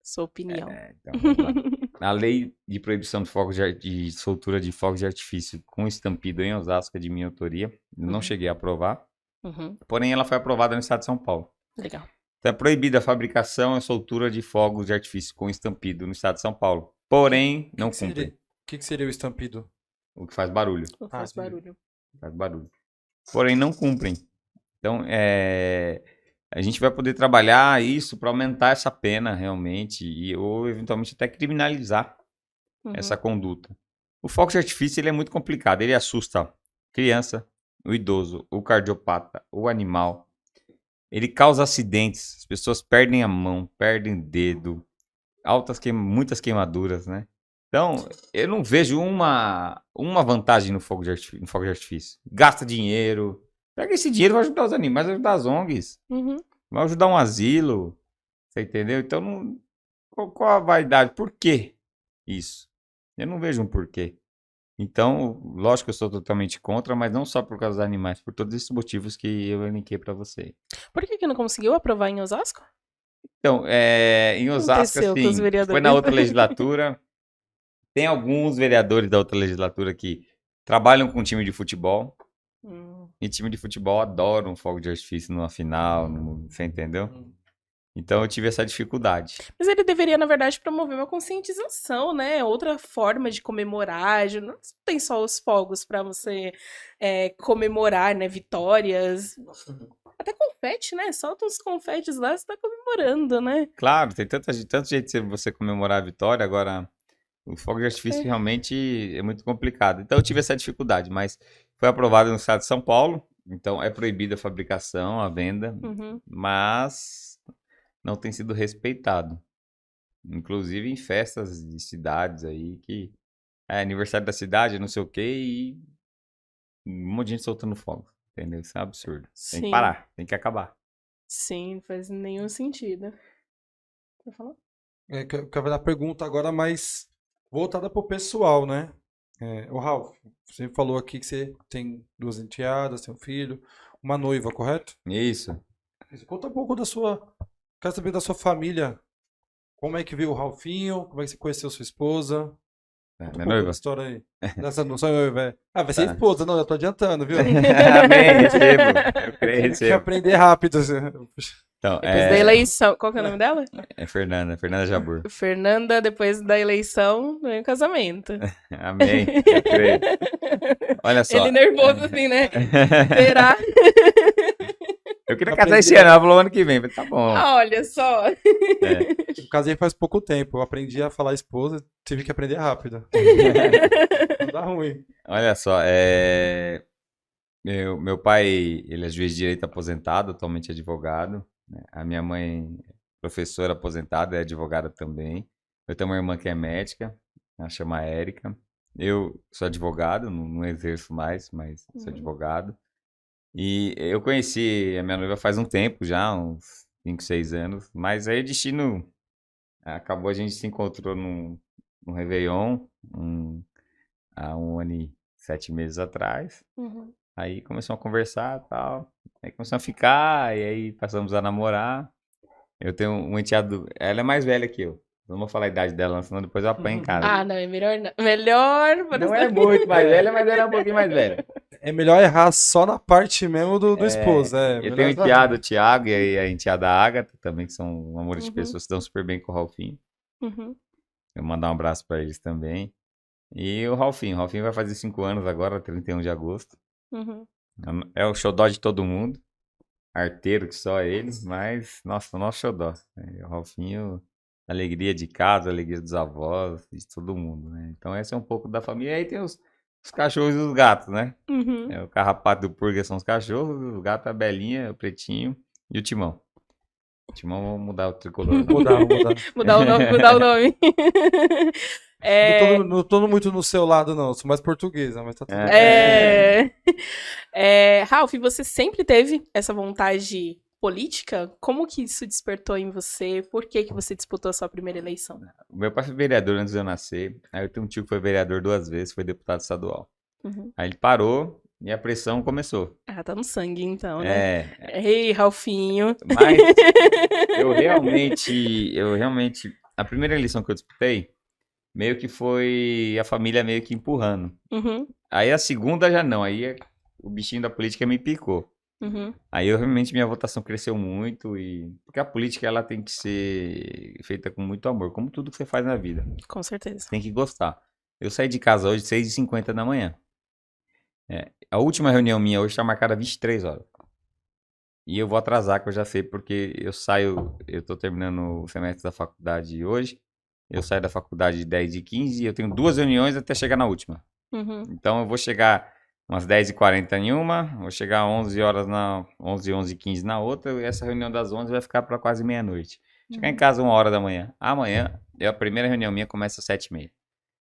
Sua opinião. Então, vamos lá. A lei de proibição de soltura de fogos de artifício com estampido em Osasco é de minha autoria. Eu não Uhum. cheguei a aprovar, Uhum. porém ela foi aprovada no estado de São Paulo. Legal. Então é proibida a fabricação e soltura de fogos de artifício com estampido no estado de São Paulo. Porém, não cumprem. O que seria o estampido? O que faz barulho. Não faz entendi. barulho. Faz barulho. Porém, não cumprem. Então, a gente vai poder trabalhar isso para aumentar essa pena realmente ou eventualmente até criminalizar Uhum. essa conduta. O fogo de artifício ele é muito complicado. Ele assusta a criança, o idoso, o cardiopata, o animal. Ele causa acidentes. As pessoas perdem a mão, perdem o dedo. muitas queimaduras, né? Então, eu não vejo uma vantagem no fogo de artifício. Gasta dinheiro. Pega esse dinheiro e vai ajudar os animais, vai ajudar as ONGs. Uhum. Vai ajudar um asilo. Você entendeu? Então, qual a vaidade? Por quê isso? Eu não vejo um porquê. Então, lógico que eu sou totalmente contra, mas não só por causa dos animais, por todos esses motivos que eu elenquei para você. Por que não conseguiu aprovar em Osasco? Então, em O que Osasco, aconteceu com os assim, vereadores? foi na outra legislatura. Tem alguns vereadores da outra legislatura que trabalham com time de futebol. E time de futebol adora um fogo de artifício numa final, você entendeu? Então eu tive essa dificuldade. Mas ele deveria, na verdade, promover uma conscientização, né? Outra forma de comemorar. Não tem só os fogos para você comemorar, né? Vitórias. Até confete, né? Solta uns confetes lá, você tá comemorando, né? Claro, tem tanto jeito de você comemorar a vitória, agora o fogo de artifício realmente é muito complicado. Então eu tive essa dificuldade, mas foi aprovado no estado de São Paulo, então é proibida a fabricação, a venda, mas não tem sido respeitado. Inclusive em festas de cidades aí, que é aniversário da cidade, não sei o quê, e um monte de gente soltando fogo, entendeu? Isso é um absurdo. Tem que Sim. parar, tem que acabar. Sim, não faz nenhum sentido. Quer falar? Eu quero dar pergunta agora, mas voltada pro pessoal, né? Ô Ralf, você falou aqui que você tem 2 enteadas, tem um filho, uma noiva, correto? Isso. Conta um pouco da sua. Quero saber da sua família. Como é que veio o Ralfinho? Como é que você conheceu sua esposa? Conta Minha um pouco noiva? da história aí. Dessa não sou noiva, é. Ah, vai ser esposa, não, já tô adiantando, viu? Amém, recebo. Eu creio, Tem que recebo. aprender rápido. Então, Depois da eleição. Qual que é o nome dela? É Fernanda Jabur. Fernanda, depois da eleição, vem o casamento. Amém, eu creio. Olha só. Ele nervoso assim, né? Será? Eu queria casar esse ano, ela falou ano que vem. Falei, tá bom. Olha só. Eu casei faz pouco tempo. Eu aprendi a falar esposa, tive que aprender rápido. Não dá ruim. Olha só, meu pai, ele é juiz de direito aposentado, atualmente advogado. Né? A minha mãe, professora aposentada, é advogada também. Eu tenho uma irmã que é médica, ela chama Érica. Eu sou advogado, não exerço mais, mas sou advogado. E eu conheci a minha noiva faz um tempo já, uns 5, 6 anos. Mas aí o destino acabou, a gente se encontrou num Réveillon, há 1 ano e 7 meses atrás. Aí começamos a conversar e tal. Aí começamos a ficar, e aí passamos a namorar. Eu tenho um enteado, ela é mais velha que eu. Não vou falar a idade dela, senão depois eu apanho em casa. Ah, não, é melhor não. Melhor para Não é muito mais velha, mas ela é um pouquinho mais velha. É melhor errar só na parte mesmo do esposo. Eu tenho um enteado, o Thiago, e a enteada Agatha, também, que são amores de pessoas que dão super bem com o Ralfinho. Eu vou mandar um abraço pra eles também. E o Ralfinho vai fazer 5 anos agora, 31 de agosto. É o xodó de todo mundo. Arteiro que só eles, mas, nossa, o nosso xodó. O Ralfinho, alegria de casa, alegria dos avós, de todo mundo, né? Então esse é um pouco da família. E aí tem os cachorros e os gatos, né? O carrapato do Purga são os cachorros, o gato, a Belinha, o Pretinho e o Timão. O Timão, vamos mudar o tricolor. Mudar o nome. Não tô muito no seu lado, não. Sou mais portuguesa, mas tá tudo bem. Ralf, você sempre teve essa vontade política? Como que isso despertou em você? Por que você disputou a sua primeira eleição? O meu pai foi vereador antes de eu nascer. Aí eu tenho um tio que foi vereador 2 vezes, foi deputado estadual. Aí ele parou e a pressão começou. Ah, tá no sangue então, né? Ei, Ralfinho. Mas eu realmente, a primeira eleição que eu disputei, meio que foi a família meio que empurrando. Aí a segunda já não, aí o bichinho da política me picou. Aí realmente minha votação cresceu muito, porque a política ela tem que ser feita com muito amor, como tudo que você faz na vida. Com certeza. Tem que gostar. Eu saí de casa hoje 6h50 da manhã. A última reunião minha hoje está marcada 23 horas. E eu vou atrasar, que eu já sei, porque eu tô terminando o semestre da faculdade hoje. Eu saio da faculdade 10h15 e eu tenho 2 reuniões até chegar na última. Então eu vou chegar umas 10h40 em uma, vou chegar 11 horas 11h15 na outra, e essa reunião das 11 vai ficar para quase meia-noite. Chegar em casa 1 hora da manhã. Amanhã, a primeira reunião minha começa às 7h30.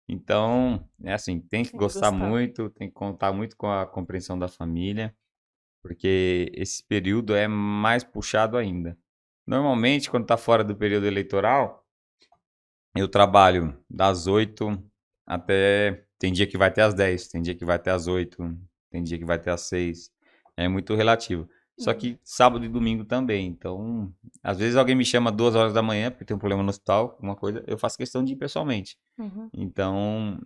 Então, é assim, tem que Tem que gostar gostar. muito, tem que contar muito com a compreensão da família, porque esse período é mais puxado ainda. Normalmente, quando tá fora do período eleitoral, eu trabalho das 8 até. Tem dia que vai até às 10, tem dia que vai até às 8, tem dia que vai até às 6. É muito relativo. Só Uhum. que sábado e domingo também. Então, às vezes alguém me chama 2 horas da manhã porque tem um problema no hospital, alguma coisa, eu faço questão de ir pessoalmente. Uhum. Então,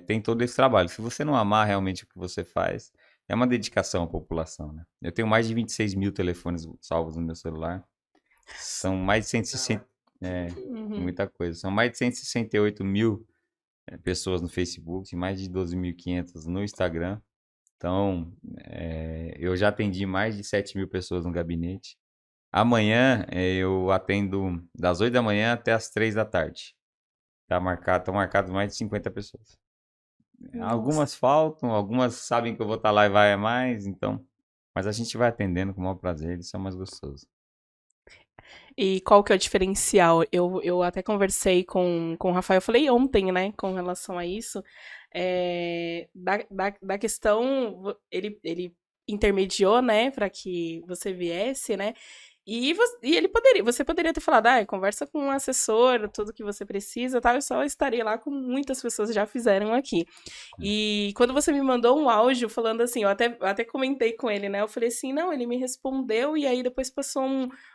tem todo esse trabalho. Se você não amar realmente o que você faz, é uma dedicação à população, né? Eu tenho mais de 26 mil telefones salvos no meu celular. São mais de 160. Uhum. Muita coisa. São mais de 168 mil pessoas no Facebook, mais de 12.500 no Instagram. Então, eu já atendi mais de 7 mil pessoas no gabinete. Amanhã eu atendo das 8 da manhã até as 3 da tarde. Estão marcadas mais de 50 pessoas. Nossa. Algumas faltam, algumas sabem que eu vou estar lá e vai a mais, então. Mas a gente vai atendendo com o maior prazer, isso é mais gostoso. E qual que é o diferencial? Eu até conversei com o Rafael, eu falei ontem, né, com relação a isso, da questão, ele intermediou, né, para que você viesse, né, e você poderia ter falado, conversa com um assessor, tudo que você precisa, tal, eu só estarei lá como muitas pessoas já fizeram aqui. E quando você me mandou um áudio falando assim, eu até comentei com ele, né, eu falei assim, não, ele me respondeu, e aí depois passou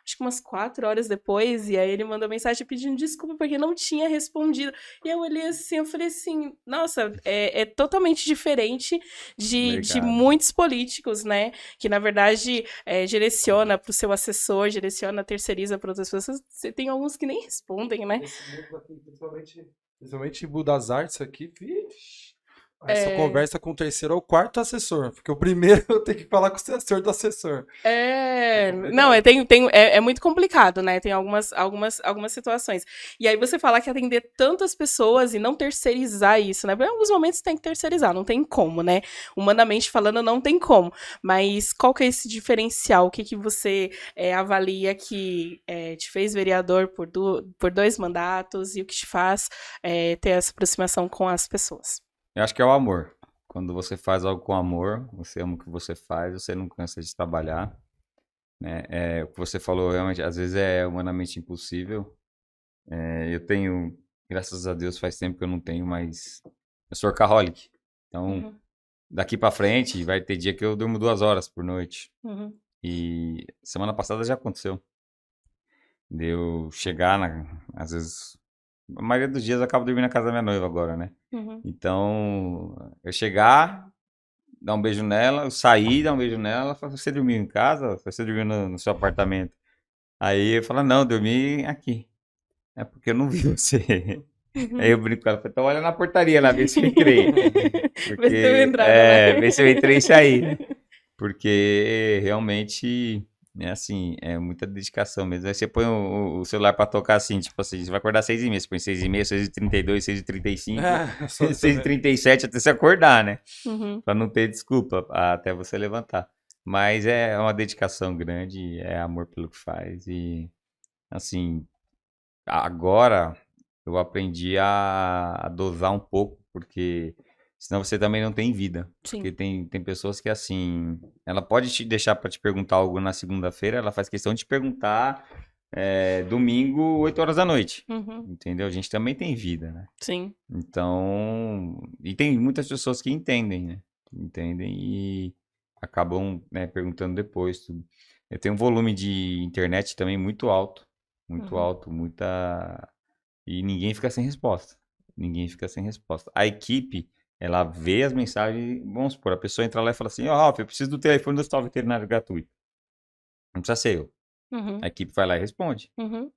acho que umas 4 horas depois, e aí ele mandou mensagem pedindo desculpa porque não tinha respondido. E eu olhei assim, eu falei assim, nossa, é totalmente diferente de Obrigado. muitos políticos, né? Que na verdade direciona para o seu assessor, direciona, terceiriza para outras pessoas. Você tem alguns que nem respondem, né? Esse mundo aqui, principalmente em Budas Artes aqui, vixe. Aí só conversa com o terceiro ou quarto assessor, porque o primeiro eu tenho que falar com o assessor do assessor. É Não, complicado. é muito complicado, né? Tem algumas situações. E aí você falar que atender tantas pessoas e não terceirizar isso, né? Porque em alguns momentos tem que terceirizar, não tem como, né? Humanamente falando, não tem como. Mas qual que é esse diferencial? O que, que você avalia que te fez vereador por 2 mandatos e o que te faz ter essa aproximação com as pessoas? Eu acho que é o amor. Quando você faz algo com amor, você ama o que você faz, você não cansa de trabalhar, né? O que você falou realmente, às vezes é humanamente impossível. Eu tenho, graças a Deus, faz tempo que eu não tenho, mas eu sou workaholic. Então, Uhum, daqui pra frente, vai ter dia que eu durmo 2 horas por noite. uhum, E semana passada já aconteceu. De eu chegar, às vezes, a maioria dos dias eu acabo dormindo na casa da minha noiva agora, né? uhum. Então, eu chegar, dar um beijo nela, eu sair, dar um beijo nela, ela fala, você dormiu em casa? Você dormiu no seu apartamento? Aí eu falo, não, eu dormi aqui. É porque eu não vi você. Aí Uhum. eu brinco com ela, então olha na portaria lá, vê se eu entrei. Vê se deu Porque, entrada, né? vê se eu entrei e saí. Porque realmente, é assim, é muita dedicação mesmo. Aí você põe o celular pra tocar assim, tipo assim, você vai acordar às 6h30, você põe 6h30, 6h32, 6h35, Eu sou assim também. 6h37 até você acordar, né? Uhum, Pra não ter desculpa até você levantar. Mas é uma dedicação grande, é amor pelo que faz e, assim, agora eu aprendi a dosar um pouco, porque senão você também não tem vida. sim. Porque tem pessoas que, assim, ela pode te deixar para te perguntar algo na segunda-feira, ela faz questão de te perguntar domingo, 8 horas da noite. Uhum, Entendeu? A gente também tem vida, né? sim. Então, e tem muitas pessoas que entendem, né? Entendem e acabam, né, perguntando depois tudo. Eu tenho um volume de internet também muito Uhum, alto, muita e ninguém fica sem resposta. Ninguém fica sem resposta. A equipe, ela vê as mensagens, vamos supor, a pessoa entra lá e fala assim, ó, Ralf, eu preciso do telefone do hospital veterinário gratuito. Não precisa ser eu. A uhum, equipe vai lá e responde. uhum,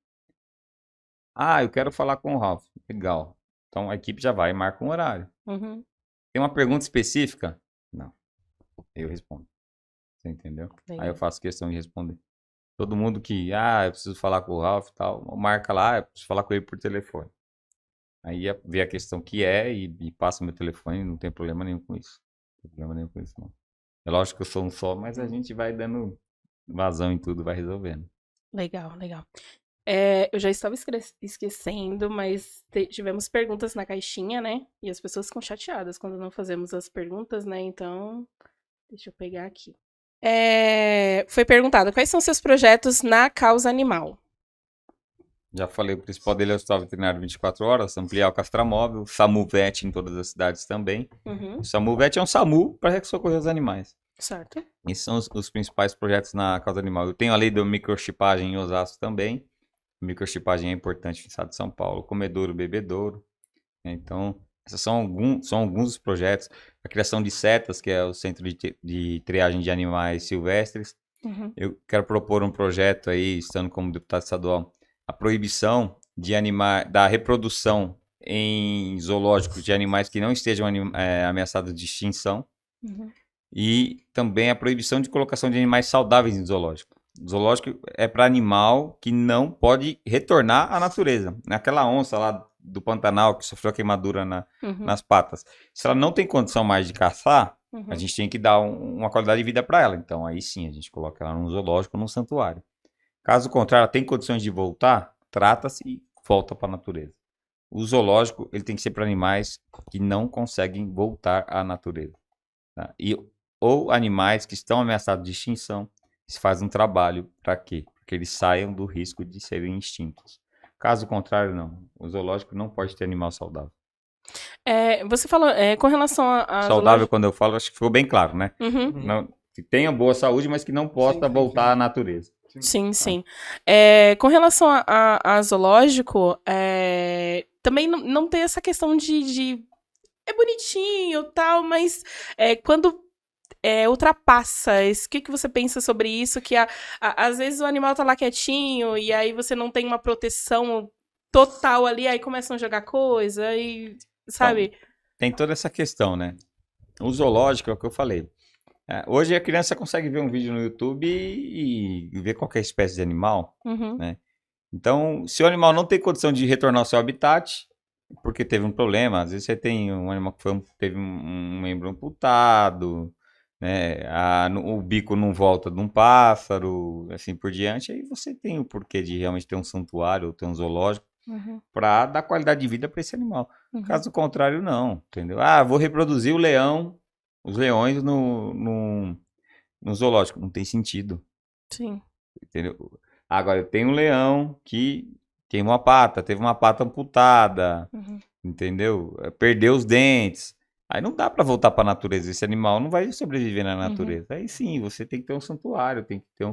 Ah, eu quero falar com o Ralf. Legal. Então a equipe já vai e marca um horário. uhum. Tem uma pergunta específica? Não. Eu respondo. Você entendeu? Aí eu Legal. faço questão de responder. Todo mundo que, eu preciso falar com o Ralf e tal, marca lá, eu preciso falar com ele por telefone. Aí vê a questão que é e passa meu telefone, não tem problema nenhum com isso. Não tem problema nenhum com isso, não. É lógico que eu sou um só, mas a gente vai dando vazão em tudo, vai resolvendo. Legal, legal. Eu já estava esquecendo, mas tivemos perguntas na caixinha, né? E as pessoas ficam chateadas quando não fazemos as perguntas, né? Então, deixa eu pegar aqui. Foi perguntado, quais são seus projetos na causa animal? Já falei, o principal dele é o Hospital Veterinário 24 horas, ampliar o castramóvel, SAMU VET em todas as cidades também. Uhum, O SAMU VET é um SAMU para socorrer os animais. certo. Esses são os principais projetos na causa animal. Eu tenho a lei da microchipagem em Osasco também. Microchipagem é importante no estado de São Paulo, comedouro, bebedouro. Então, esses são alguns dos projetos. A criação de CETAS, que é o Centro de Triagem de Animais Silvestres. Uhum, Eu quero propor um projeto aí, estando como deputado estadual, a proibição da reprodução em zoológicos de animais que não estejam ameaçados de extinção uhum, e também a proibição de colocação de animais saudáveis em zoológico. Zoológico é para animal que não pode retornar à natureza. Naquela onça lá do Pantanal que sofreu a queimadura uhum, nas patas. Se ela não tem condição mais de caçar, a uhum, gente tem que dar uma qualidade de vida para ela. Então aí sim, a gente coloca ela num zoológico ou num santuário. Caso contrário, ela tem condições de voltar, trata-se e volta para a natureza. O zoológico ele tem que ser para animais que não conseguem voltar à natureza. Tá? Ou animais que estão ameaçados de extinção, se faz um trabalho para quê? Para que eles saiam do risco de serem extintos. Caso contrário, não. O zoológico não pode ter animal saudável. Você falou, com relação a Saudável, quando eu falo, acho que ficou bem claro, né? Uhum, Uhum. Não, que tenha boa saúde, mas que não possa Sim, voltar à natureza. sim, sim. Com relação a zoológico, também não tem essa questão de é bonitinho tal, mas quando ultrapassa, o que você pensa sobre isso? Que às vezes o animal tá lá quietinho e aí você não tem uma proteção total ali, aí começam a jogar coisa e, Então, sabe? tem toda essa questão, né? O zoológico é o que eu falei. Hoje a criança consegue ver um vídeo no YouTube e ver qualquer espécie de animal, Uhum, né? Então, se o animal não tem condição de retornar ao seu habitat, porque teve um problema, às vezes você tem um animal que teve um membro amputado, né? O bico não volta de um pássaro, assim por diante, aí você tem o porquê de realmente ter um santuário ou ter um zoológico uhum, para dar qualidade de vida para esse animal. uhum, Caso contrário, não, entendeu? Vou reproduzir os leões no zoológico. Não tem sentido, sim. entendeu? Agora, tem um leão que queimou a pata, teve uma pata amputada, Uhum, entendeu? Perdeu os dentes. Aí não dá para voltar para a natureza. Esse animal não vai sobreviver na uhum, natureza. Aí sim, você tem que ter um santuário, tem que ter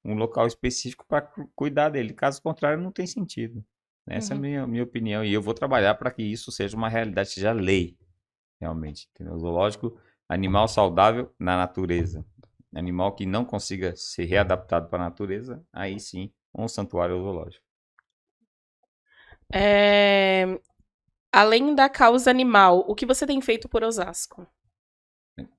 um local específico para cuidar dele. Caso contrário, não tem sentido. Essa é a uhum, minha opinião. E eu vou trabalhar para que isso seja uma realidade, seja lei, realmente. Entendeu? Zoológico, animal saudável na natureza. Animal que não consiga ser readaptado para a natureza, aí sim, um santuário zoológico. É, além da causa animal, o que você tem feito por Osasco?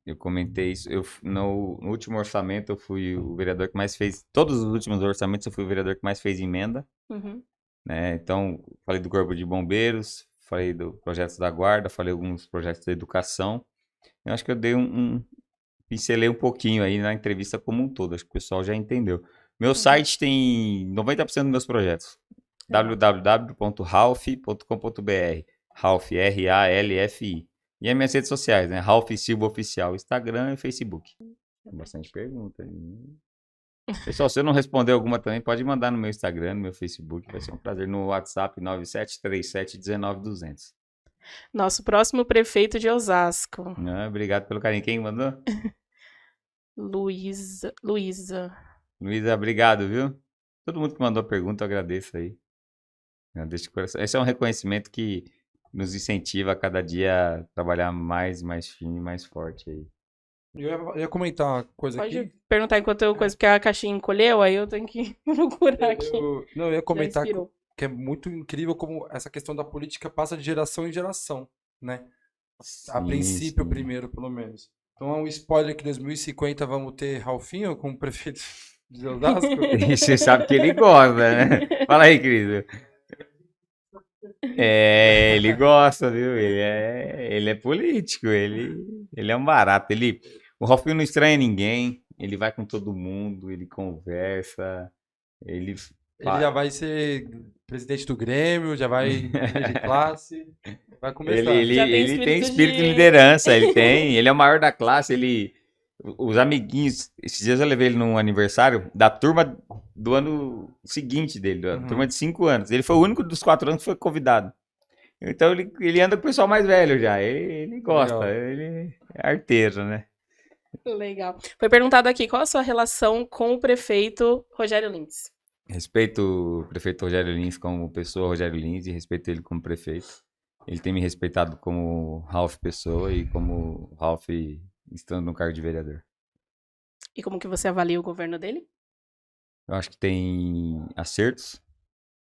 Eu comentei isso. No último orçamento, eu fui o vereador que mais fez. Todos os últimos orçamentos, eu fui o vereador que mais fez emenda. Uhum, Né? Então, falei do Corpo de Bombeiros, falei do projetos da Guarda, falei alguns projetos da educação. Eu acho que eu pincelei um pouquinho aí na entrevista como um todo. Acho que o pessoal já entendeu. Meu uhum. site tem 90% dos meus projetos. Legal. www.ralf.com.br Ralf, R-A-L-F-I. E as minhas redes sociais, né? Ralf Silva Oficial, Instagram e Facebook. Tem bastante pergunta aí. Pessoal, se eu não responder alguma também, pode mandar no meu Instagram, no meu Facebook. Vai ser um prazer. No WhatsApp 9737190200. Nosso próximo prefeito de Osasco, Obrigado pelo carinho. Quem mandou? Luísa. Luísa. Luísa, obrigado, viu? Todo mundo que mandou pergunta, eu agradeço aí. Agradeço de coração. Esse é um reconhecimento que nos incentiva a cada dia a trabalhar mais firme e mais forte aí. Eu ia comentar uma coisa Pode aqui. perguntar enquanto eu coisa, porque a caixinha encolheu, aí eu tenho que procurar aqui. Não, eu ia Já comentar expirou. que é muito incrível como essa questão da política passa de geração em geração, né? A Sim, princípio, sim. primeiro, pelo menos. Então é um spoiler que em 2050 vamos ter Ralfinho como prefeito de Osasco. E você sabe que ele gosta, né? Fala aí, querido. Ele gosta, viu? Ele é político, ele é um barato. O Ralfinho não estranha ninguém, ele vai com todo mundo, ele conversa, ele Ele já vai ser presidente do Grêmio, já vai líder de classe, vai Ele, começar. ele, Já tem ele tem espírito espírito de de. liderança, ele é o maior da classe, os amiguinhos, esses dias eu levei ele num aniversário da turma do ano seguinte dele, da Uhum. turma de 5 anos. Ele foi o único dos 4 anos que foi convidado. Então ele anda com o pessoal mais velho já, ele gosta, Legal. ele é arteiro, né? Legal. Foi perguntado aqui qual a sua relação com o prefeito Rogério Lins. Respeito o prefeito Rogério Lins como pessoa, Rogério Lins, e respeito ele como prefeito. Ele tem me respeitado como Ralph pessoa e como Ralph estando no cargo de vereador. E como que você avalia o governo dele? Eu acho que tem acertos,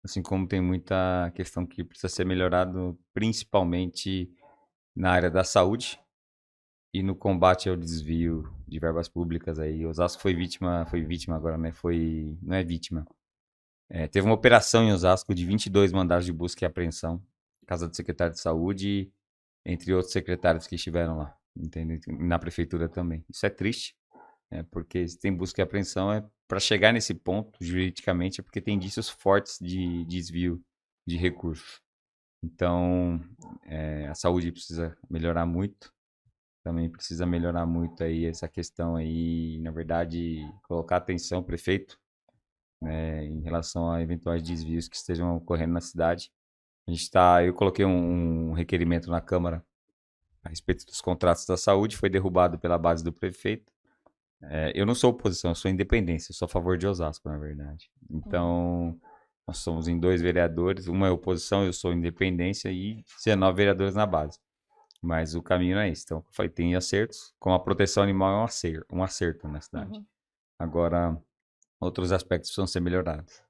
assim como tem muita questão que precisa ser melhorado, principalmente na área da saúde e no combate ao desvio de verbas públicas aí. Osasco foi vítima agora, né? Não é vítima. Teve uma operação em Osasco de 22 mandados de busca e apreensão, casa do secretário de saúde, entre outros secretários que estiveram lá, entendeu? Na prefeitura também. Isso é triste, porque se tem busca e apreensão para chegar nesse ponto, juridicamente, é porque tem indícios fortes de desvio de recursos. Então, a saúde precisa melhorar muito, também precisa melhorar muito aí essa questão aí, na verdade, colocar atenção, prefeito, em relação a eventuais desvios que estejam ocorrendo na cidade. Eu coloquei um requerimento na Câmara a respeito dos contratos da saúde, foi derrubado pela base do prefeito. Eu não sou oposição, eu sou independência, eu sou a favor de Osasco, na verdade. Então, nós somos em 2 vereadores, uma é oposição, eu sou independência e 19 vereadores na base. Mas o caminho é esse. Então, eu falei, tem acertos, como a proteção animal é um acerto na cidade. Agora, outros aspectos precisam ser melhorados.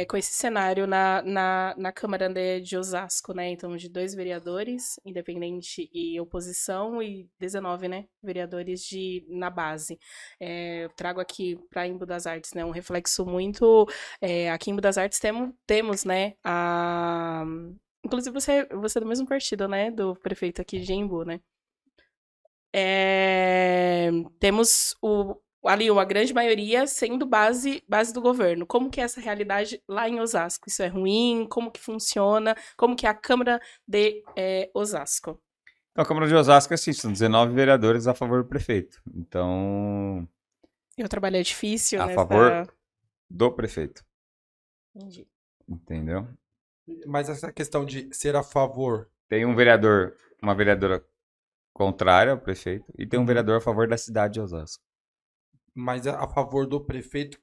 Com esse cenário na Câmara de Osasco, né? Então, de 2 vereadores, independente e oposição, e 19, né? Vereadores na base. Eu trago aqui para Embu das Artes, né? Um reflexo muito. Aqui em Embu das Artes temos, né? Inclusive, você é do mesmo partido, né? Do prefeito aqui de Embu, né? Temos ali uma grande maioria sendo base do governo. Como que é essa realidade lá em Osasco? Isso é ruim? Como que funciona? Como que é a Câmara de Osasco? Então, a Câmara de Osasco, assim, são 19 vereadores a favor do prefeito. Então, E o trabalho é difícil a nessa... favor do prefeito. Entendi. Entendeu? Mas essa questão de ser a favor, Tem uma vereadora contrária ao prefeito e tem um vereador a favor da cidade de Osasco. mas a favor do prefeito,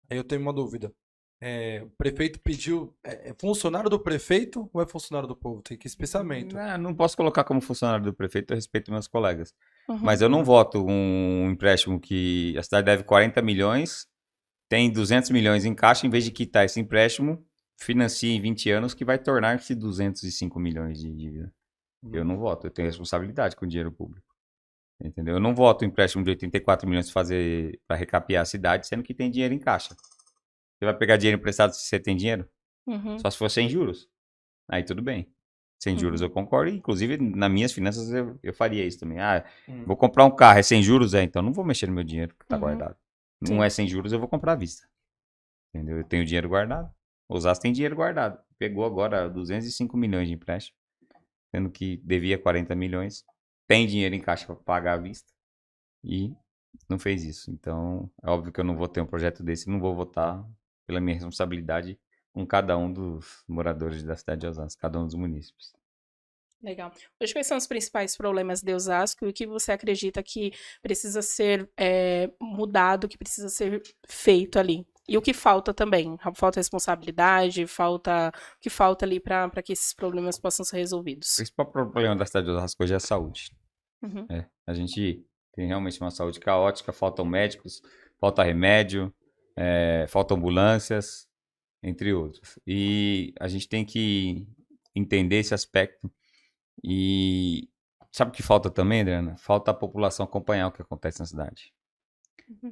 aí eu tenho uma dúvida. O prefeito pediu. É funcionário do prefeito ou é funcionário do povo? Tem que esse pensamento. Não posso colocar como funcionário do prefeito, eu respeito meus colegas. Uhum. Mas eu não voto um empréstimo que a cidade deve 40 milhões, tem 200 milhões em caixa, em vez de quitar esse empréstimo, financia em 20 anos, que vai tornar-se 205 milhões de dívida. Eu não voto, eu tenho responsabilidade com o dinheiro público. Entendeu? Eu não voto o empréstimo de 84 milhões para recapear a cidade, sendo que tem dinheiro em caixa. Você vai pegar dinheiro emprestado se você tem dinheiro? Uhum. Só se for sem juros. Aí tudo bem. Sem juros eu concordo. Inclusive, nas minhas finanças eu faria isso também. Vou comprar um carro, é sem juros? Então não vou mexer no meu dinheiro que está guardado. Sim. Não é sem juros, eu vou comprar à vista. Entendeu? Eu tenho dinheiro guardado. O Osasco tem dinheiro guardado. Pegou agora 205 milhões de empréstimo, sendo que devia 40 milhões. Tem dinheiro em caixa para pagar à vista. E não fez isso. Então, é óbvio que eu não vou ter um projeto desse e não vou votar pela minha responsabilidade com cada um dos moradores da cidade de Osasco, cada um dos munícipes. Legal. Hoje, quais são os principais problemas de Osasco e o que você acredita que precisa ser mudado, que precisa ser feito ali? E o que falta também? Falta responsabilidade? O que falta ali para que esses problemas possam ser O resolvidos? principal problema da cidade de Osasco hoje é a saúde. Uhum. A gente tem realmente uma saúde caótica, faltam médicos, falta remédio, faltam ambulâncias, entre outros. E a gente tem que entender esse aspecto. E sabe o que falta também, Adriana? Falta a população acompanhar o que acontece na cidade.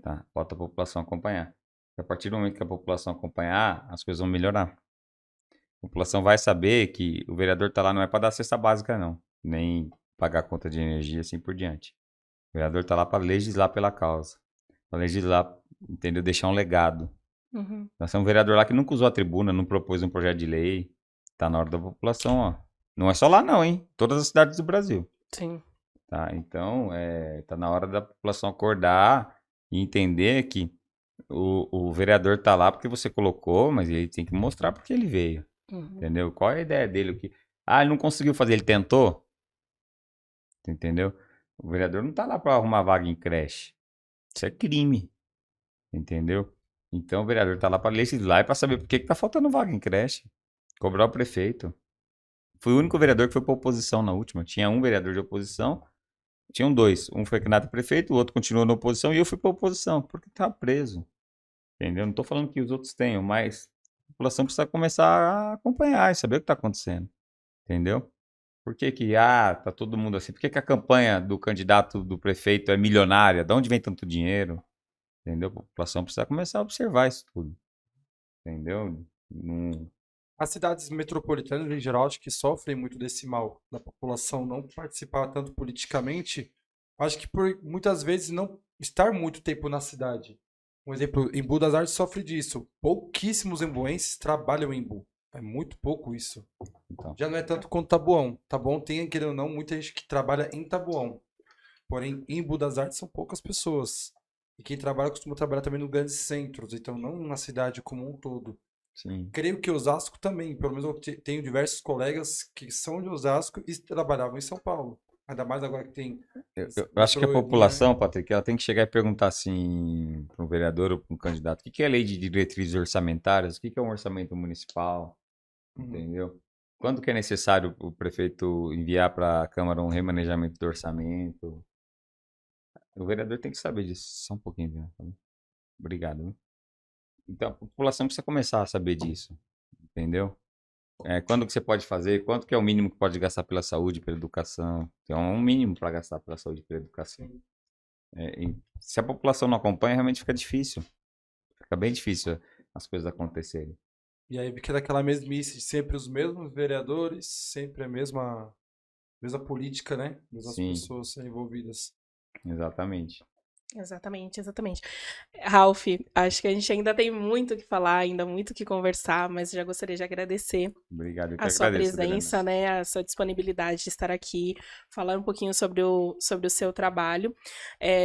Tá? Falta a população acompanhar. E a partir do momento que a população acompanhar, as coisas vão melhorar. A população vai saber que o vereador está lá não é para dar cesta básica, não. Nem pagar conta de energia, assim por diante. O vereador está lá para legislar pela causa. Para legislar, entendeu? Deixar um legado. Uhum. Nós temos um vereador lá que nunca usou a tribuna, não propôs um projeto de lei. Tá na hora da população, ó. Não é só lá não, hein? Todas as cidades do Brasil. Sim. Tá? Então, tá na hora da população acordar e entender que o vereador tá lá porque você colocou, mas ele tem que mostrar porque ele veio. Uhum. Entendeu? Qual é a ideia dele? Ele não conseguiu fazer, ele tentou? Entendeu? O vereador não tá lá para arrumar vaga em creche. Isso é crime. Entendeu? Então o vereador tá lá para legislar e para saber por que tá faltando vaga em creche. Cobrar o prefeito. Fui o único vereador que foi para oposição na última. Tinha um vereador de oposição, tinham dois. Um foi candidato a prefeito, o outro continuou na oposição e eu fui para oposição, porque tá preso. Entendeu? Não tô falando que os outros tenham, mas a população precisa começar a acompanhar e saber o que tá acontecendo. Entendeu? Por que tá todo mundo assim? Por que a campanha do candidato do prefeito é milionária? De onde vem tanto dinheiro? Entendeu? A população precisa começar a observar isso tudo. Entendeu? Não... As cidades metropolitanas, em geral, acho que sofrem muito desse mal da população não participar tanto politicamente. Acho que por muitas vezes não estar muito tempo na cidade. Um exemplo, Embu das Artes sofre disso. Pouquíssimos embuenses trabalham em Embu. É muito pouco isso. Então, Já não é tanto quanto Taboão. Taboão tem, querendo ou não, muita gente que trabalha em Taboão. Porém, em Embu das Artes são poucas pessoas. E quem trabalha costuma trabalhar também nos grandes centros, então não na cidade como um todo. sim. Creio que Osasco também, pelo menos eu tenho diversos colegas que são de Osasco e trabalhavam em São Paulo. Ainda mais agora que tem Eu acho que a metrô, população, Patrick, ela tem que chegar e perguntar assim para um vereador ou para um candidato, o que é lei de diretrizes orçamentárias? O que é um orçamento municipal? Entendeu? Quando que é necessário o prefeito enviar para a Câmara um remanejamento do orçamento? O vereador tem que saber disso. Só um pouquinho, viu? Obrigado. Viu? Então, a população precisa começar a saber disso. Entendeu? Quando que você pode fazer? Quanto que é o mínimo que pode gastar pela saúde, pela educação? Tem um mínimo para gastar pela saúde e pela educação. Se a população não acompanha, realmente fica difícil. Fica bem difícil as coisas acontecerem. E aí fica daquela mesmice, sempre os mesmos vereadores, sempre a mesma política, né? Mesmas Sim, pessoas envolvidas. exatamente. Exatamente, exatamente. Ralph, acho que a gente ainda tem muito o que falar, ainda muito o que conversar, mas já gostaria de agradecer Obrigado, eu que a sua agradeço, presença, Adriana. né, a sua disponibilidade de estar aqui, falar um pouquinho sobre o seu trabalho.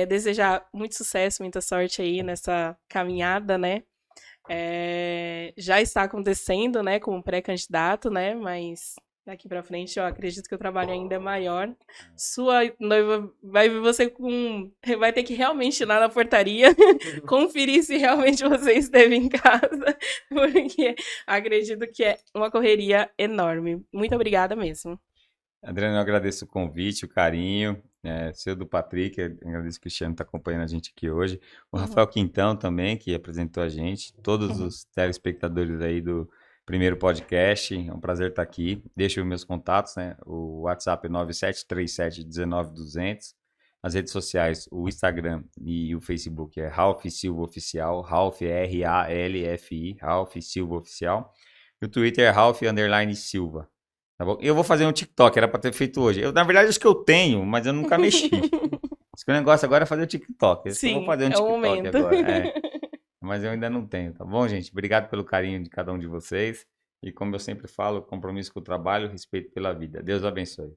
Desejar muito sucesso, muita sorte aí nessa caminhada, né? Já está acontecendo, né, como pré-candidato, né, mas daqui para frente eu acredito que o trabalho ainda é maior. Sua noiva vai ver você vai ter que realmente ir lá na portaria conferir se realmente você esteve em casa, porque acredito que é uma correria enorme. Muito obrigada mesmo. Adriana, eu agradeço o convite, o carinho, seu do Patrick, eu agradeço que o Cristiano está acompanhando a gente aqui hoje, o Rafael Quintão também, que apresentou a gente, todos os telespectadores aí do primeiro podcast, é um prazer estar aqui, deixo os meus contatos, né, o WhatsApp é 973719200, as redes sociais, o Instagram e o Facebook é Ralph Silva Oficial, Ralph R-A-L-F-I, Ralph Silva Oficial, e o Twitter é Ralph_Silva. Tá bom? Eu vou fazer um TikTok, era pra ter feito hoje. Na verdade, acho que eu tenho, mas eu nunca mexi. Acho que o negócio agora é fazer o TikTok. Acho que eu vou Sim, fazer um é o TikTok momento. agora. Mas eu ainda não tenho, tá bom, gente? Obrigado pelo carinho de cada um de vocês. E como eu sempre falo, compromisso com o trabalho, respeito pela vida. Deus abençoe.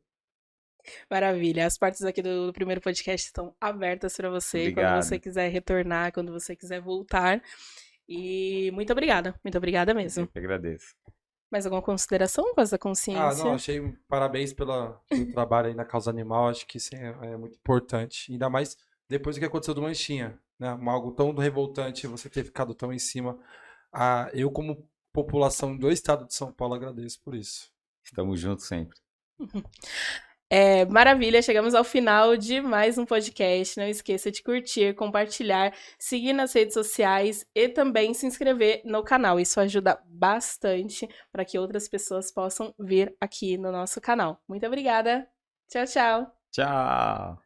Maravilha. As portas aqui do primeiro podcast estão abertas para você quando você Obrigado. quiser retornar, quando você quiser voltar. E muito obrigada Eu mesmo. que agradeço. Mais alguma consideração, voz da Não, consciência? achei parabéns pelo trabalho aí na causa animal, acho que isso é muito importante. Ainda mais depois do que aconteceu do Manchinha, né? Algo tão revoltante, você ter ficado tão em cima. Eu, como população do estado de São Paulo, agradeço por isso. Estamos juntos sempre. Maravilha, chegamos ao final de mais um podcast. Não esqueça de curtir, compartilhar, seguir nas redes sociais e também se inscrever no canal. Isso ajuda bastante para que outras pessoas possam vir aqui no nosso canal. Muito obrigada. Tchau, tchau. Tchau.